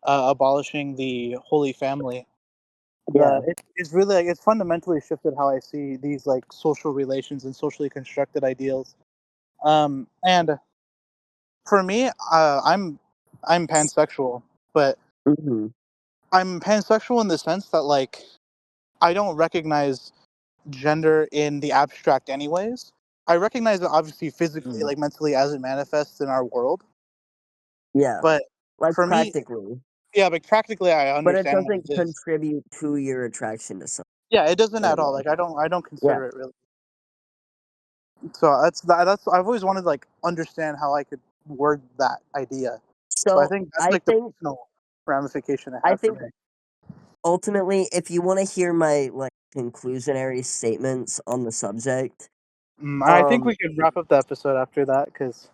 abolishing the Holy Family. yeah, It's really like it's fundamentally shifted how I see these like social relations and socially constructed ideals. And for me, I'm pansexual, but hmm I'm pansexual in the sense that like I don't recognize gender in the abstract, anyways. I recognize it obviously physically, Mhm. like mentally, as it manifests in our world. yeah, But like for me, practically, yeah, like practically, I but it understand what doesn't it is. contribute to your attraction to something Yeah, it doesn't at all. anymore. Like I don't Yeah. consider it really. So that's I've always wanted to like understand how I could word that idea. So I So think that's like the personal ramification it I had for think me. ultimately, if you want to hear my like conclusionary statements on the subject, I think um, we could wrap up the episode after that because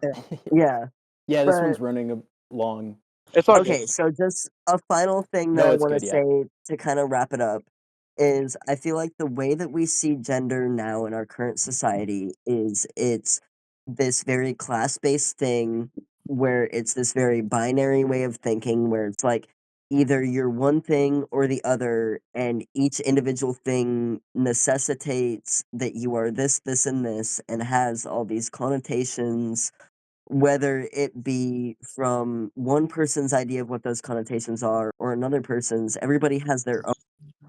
yeah, yeah, Yeah, this but one's running long. it's all good. okay, so just a final thing that No, I it's want to good. Yeah. say to kind of wrap it up is I feel like the way that we see gender now in our current society is it's this very class based thing where it's this very binary way of thinking where it's like either you're one thing or the other, and each individual thing necessitates that you are this, this, and this, and has all these connotations, whether it be from one person's idea of what those connotations are or another person's. Everybody has their own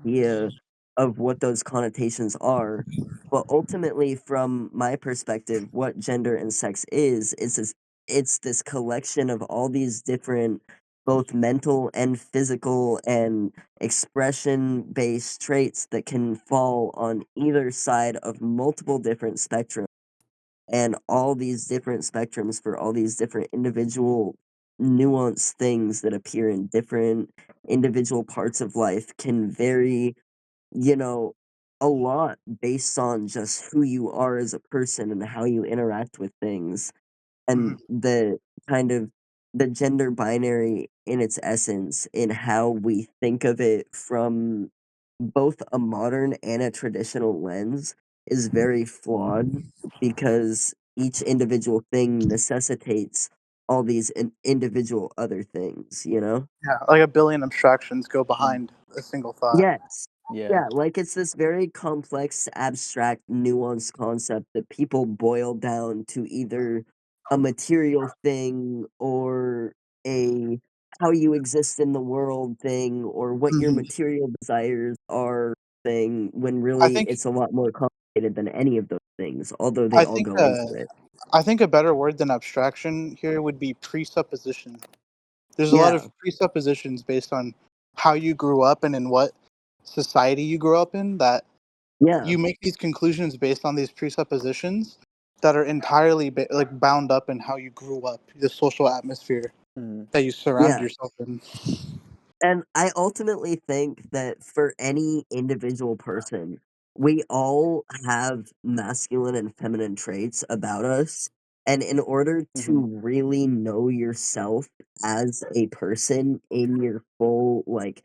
idea of what those connotations are. But ultimately, from my perspective, what gender and sex is this, it's this collection of all these different, both mental and physical and expression based traits that can fall on either side of multiple different spectrums. And all these different spectrums for all these different individual nuanced things that appear in different individual parts of life can vary, you know, a lot based on just who you are as a person and how you interact with things. And the kind of the gender binary in its essence, in how we think of it from both a modern and a traditional lens, is very flawed, because each individual thing necessitates all these individual other things, you know? Yeah, like a billion abstractions go behind a single thought. Yes. Yeah. Yeah, like it's this very complex, abstract, nuanced concept that people boil down to either a material thing or a how you exist in the world thing or what your Mhm. material desires are thing, when I really think it's a lot more complicated than any of those things, although they I all think go into it. I think a better word than abstraction here would be presupposition. There's a lot Yeah, of presuppositions based on how you grew up and in what society you grew up in, that yeah, you make these conclusions based on these presuppositions that are entirely like bound up in how you grew up, the social atmosphere Mhm. that you surround yeah. yourself in. And I ultimately think that for any individual person, we all have masculine and feminine traits about us. And in order to Mhm. really know yourself as a person in your full, like,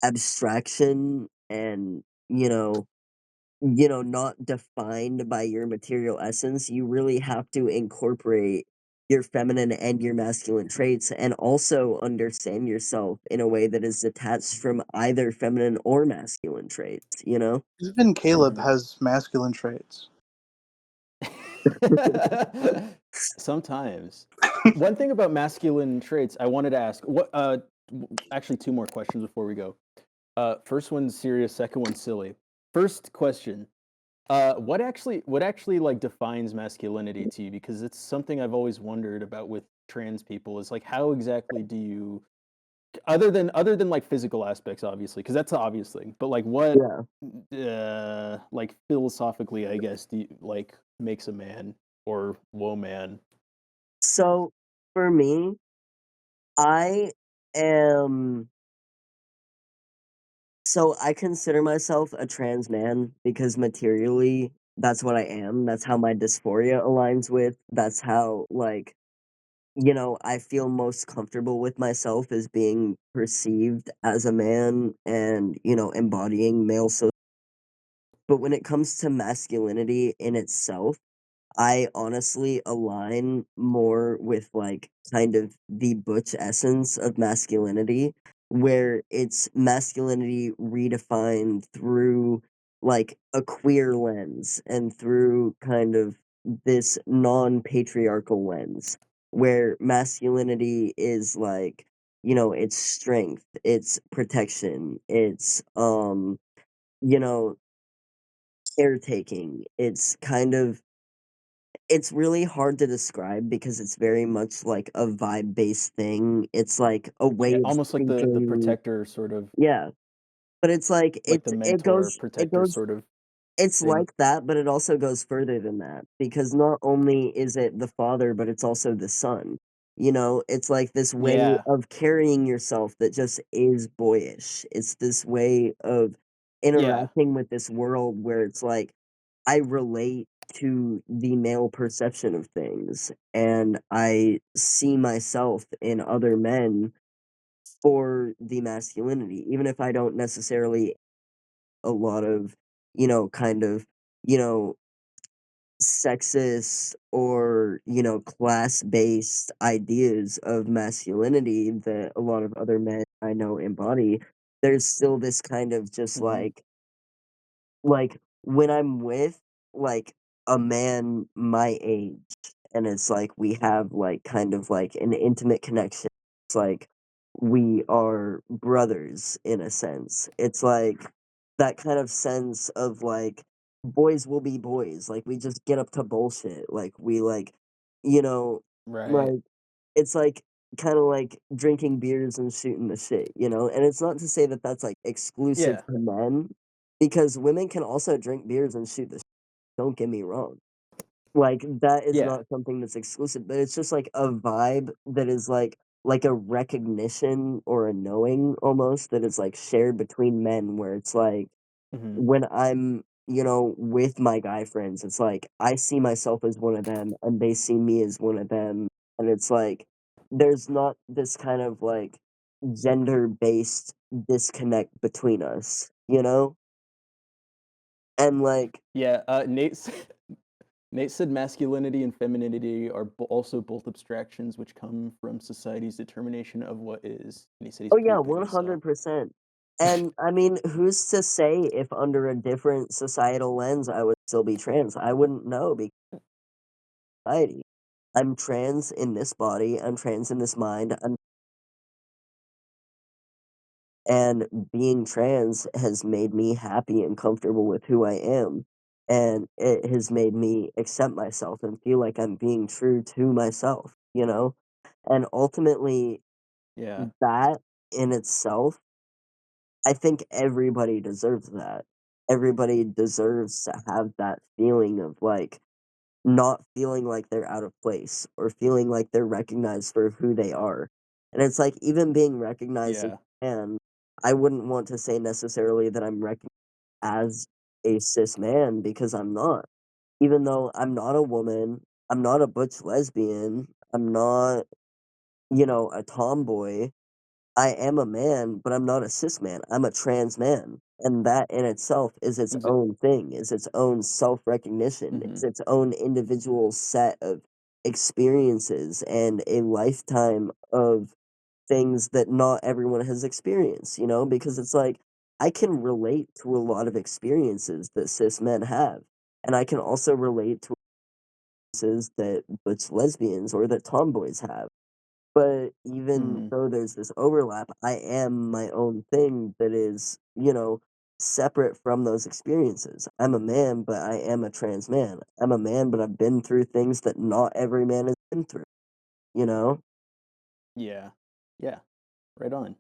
abstraction and, not defined by your material essence, you really have to incorporate your feminine and your masculine traits, and also understand yourself in a way that is detached from either feminine or masculine traits, you know? Even Caleb Mhm. has masculine traits. Sometimes. One thing about masculine traits I wanted to ask, actually two more questions before we go. First one's serious, second one's silly. First question. What actually like defines masculinity to you? Because it's something I've always wondered about with trans people, is like how exactly do you, other than like physical aspects, obviously, because that's the obvious thing, but like what Yeah. like philosophically, I guess, do you, like makes a man or woman? So for me, I am so I consider myself a trans man because materially that's what I am. That's how my dysphoria aligns with. That's how, like, I feel most comfortable with myself, as being perceived as a man and, embodying male. So, but when it comes to masculinity in itself, I honestly align more with, like, kind of the butch essence of masculinity, where it's masculinity redefined through, like, a queer lens and through kind of this non-patriarchal lens, where masculinity is like, it's strength, it's protection, it's you know, caretaking. It's really hard to describe because it's very much like a vibe-based thing. It's like a way Yeah, of almost like the thinking. protector sort of, Yeah, but it's like like the it mentor goes it protector goes sort of it's thing. like that, but it also goes further than that, because not only is it the father, but it's also the son. It's like this way Yeah, of carrying yourself that just is boyish. It's this way of yeah, interacting with this world where it's like, I relate to the male perception of things, and I see myself in other men for the masculinity, even if I don't necessarily a lot of, kind of, you know, sexist or, class-based ideas of masculinity that a lot of other men I know embody, there's still this kind of just Mhm. like when I'm with like a man my age and it's like we have like kind of like an intimate connection. It's like we are brothers in a sense. It's like that kind of sense of like boys will be boys. Like we just get up to bullshit. Like we like you know Right. like it's like kind of like drinking beers and shooting the shit, And it's not to say that that's like exclusive Yeah. to men because women can also drink beers and shoot the shit, don't get me wrong. Like, that is Yeah. not something that's exclusive, but it's just, like, a vibe that is, like a recognition or a knowing almost that is, like, shared between men where it's, like, Mhm. when I'm, with my guy friends, it's like, I see myself as one of them, and they see me as one of them, and it's like, there's not this kind of, like, gender-based disconnect between us, you know? And, like Yeah. Nate said masculinity and femininity are also both abstractions which come from society's determination of what is. And he said he's Oh, yeah, pooping. So 100%. And, I mean, who's to say if under a different societal lens I would still be trans? I wouldn't know because of society. I'm trans in this body, I'm trans in this mind, and being trans has made me happy and comfortable with who I am, and it has made me accept myself and feel like I'm being true to myself, And ultimately, yeah. that in itself I think everybody deserves that. Everybody deserves to have that feeling of, like, not feeling like they're out of place or feeling like they're recognized for who they are. And it's like even being recognized as Yeah. a man, I wouldn't want to say necessarily that I'm recognized as a cis man because I'm not. Even though I'm not a woman, I'm not a butch lesbian, I'm not, a tomboy. I am a man, but I'm not a cis man. I'm a trans man. And that in itself is its Exa- own thing, is its own self recognition, is mhm. its own individual set of experiences and a lifetime of things that not everyone has experienced, Because it's like I can relate to a lot of experiences that cis men have. And I can also relate to experiences that butch lesbians or that tomboys have. But even Mhm. though there's this overlap, I am my own thing that is, separate from those experiences. I'm a man, but I am a trans man. I'm a man, but I've been through things that not every man has been through, you know? Yeah. Yeah. Right on.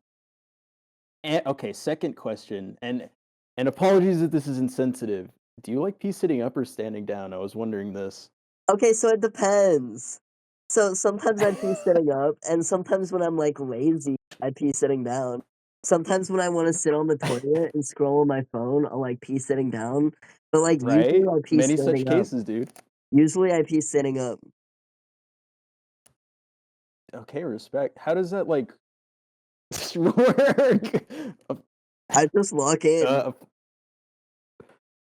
And, okay, second question, and apologies if this is insensitive. Do you like pee sitting up or standing down? I was wondering this. Okay, so it depends. So sometimes I pee sitting up, and sometimes when I'm like lazy, I pee sitting down. Sometimes when I want to sit on the toilet and scroll on my phone, I'll like pee sitting down. But like usually Right? I pee Many such standing up. cases, dude. Usually I pee standing up. Okay, respect. How does that like work? I just lock in. Uh, all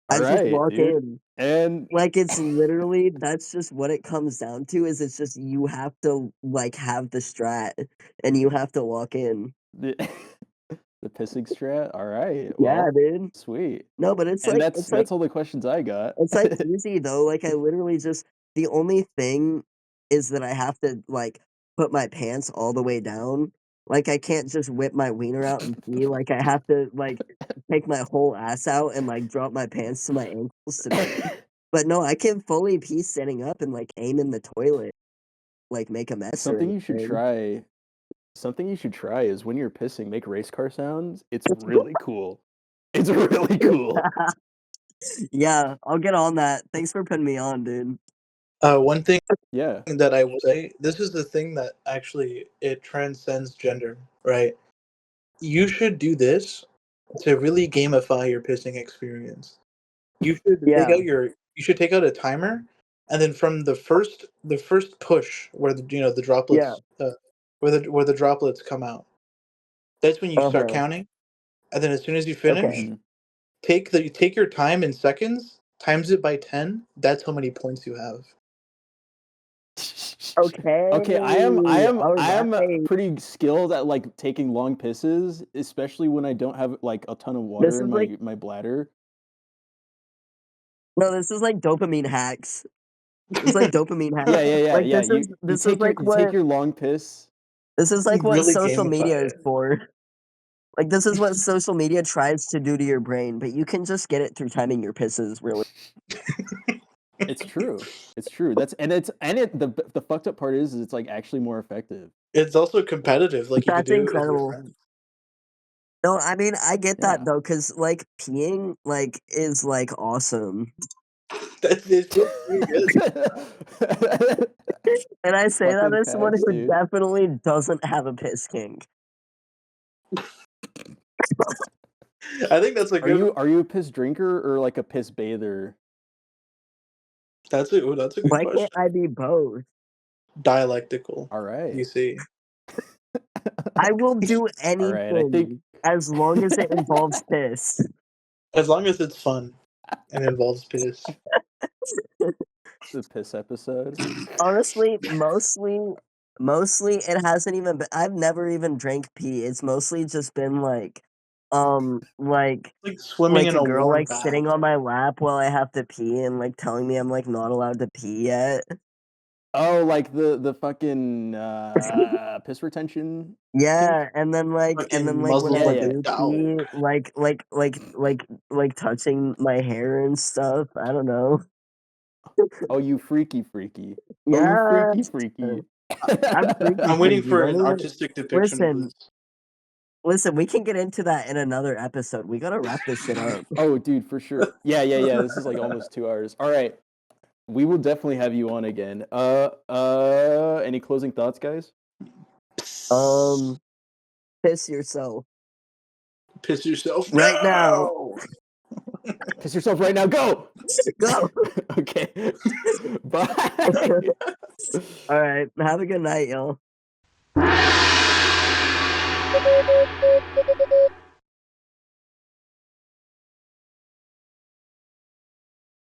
I just right, walk dude. in. And Like it's literally that's just what it comes down to is it's just you have to like have the strat and you have to walk in. the the pissing strat. All right. Yeah, Well, dude. sweet. No, but it's And like that's all the questions I got. it's like easy though. Like I literally just the only thing is that I have to like put my pants all the way down. Like I can't just whip my wiener out and pee. Like I have to like take my whole ass out and like drop my pants to my ankles to pee. But no, I can fully pee standing up and like aim in the toilet, like make a mess or something you should anything. try. Something you should try is when you're pissing, make race car sounds. It's really cool. It's really cool. Yeah, I'll get on that. Thanks for putting me on, dude. One thing Yeah. that I will say, this is the thing that actually it transcends gender, right? You should do this to really gamify your pissing experience. You should Yeah, you should take out a timer, and then from the first push where the yeah, droplets where the droplets come out. That's when you start uh-huh. counting, and then as soon as you Okay. finish, Mhm. take your time in seconds, times it by 10. That's how many points you have. Okay. Okay, I am Alright. pretty skilled at like taking long pisses, especially when I don't have like a ton of This water is in like my bladder. no, this is like dopamine hacks. It's like dopamine hacks. Like Yeah. this is You take your long piss. this is like what Really social gamify media is it. for. Like this is what social media tries to do to your brain, but you can just get it through timing your pisses, really. It's true. It's true. The fucked up part is it's like actually more effective. It's also competitive. Like you could That's do it with your incredible. friends. No, I mean I get that Yeah. though, because like peeing like is like awesome. It feels pretty good. And I say that Fucking as someone facts, who dude. definitely doesn't have a piss kink. I think that's a good. Are you a piss drinker or like a piss bather? That's a good Why question. can't I be both? Dialectical. All right. You see. I will do All right. I think anything as long as it involves piss. As long as it's fun and involves piss. the piss episode. Honestly, mostly it hasn't even been, I've never even drank pee. It's mostly just been like Like swimming like in a a girl warm like bath. sitting on my lap while I have to pee and like telling me I'm like not allowed to pee yet. Oh, like the fucking piss retention kink? Yeah, and then Fucking like when muzzles I Yeah, like yeah. a do dog. pee, like touching my hair and stuff. I don't know. Oh, you freaky. Oh, you Yeah, freaky. I'm freaky I'm waiting freaky. for Don't an even artistic depiction of listen. this. Listen, we can get into that in another episode. We gotta wrap this shit up. Oh, dude, for sure. Yeah. This is like almost 2 hours. All right. We will definitely have you on again. Any closing thoughts, guys? Piss yourself Piss yourself. right now. No! Piss yourself right now. Go. Go. Okay. Bye. All right. Have a good night, y'all.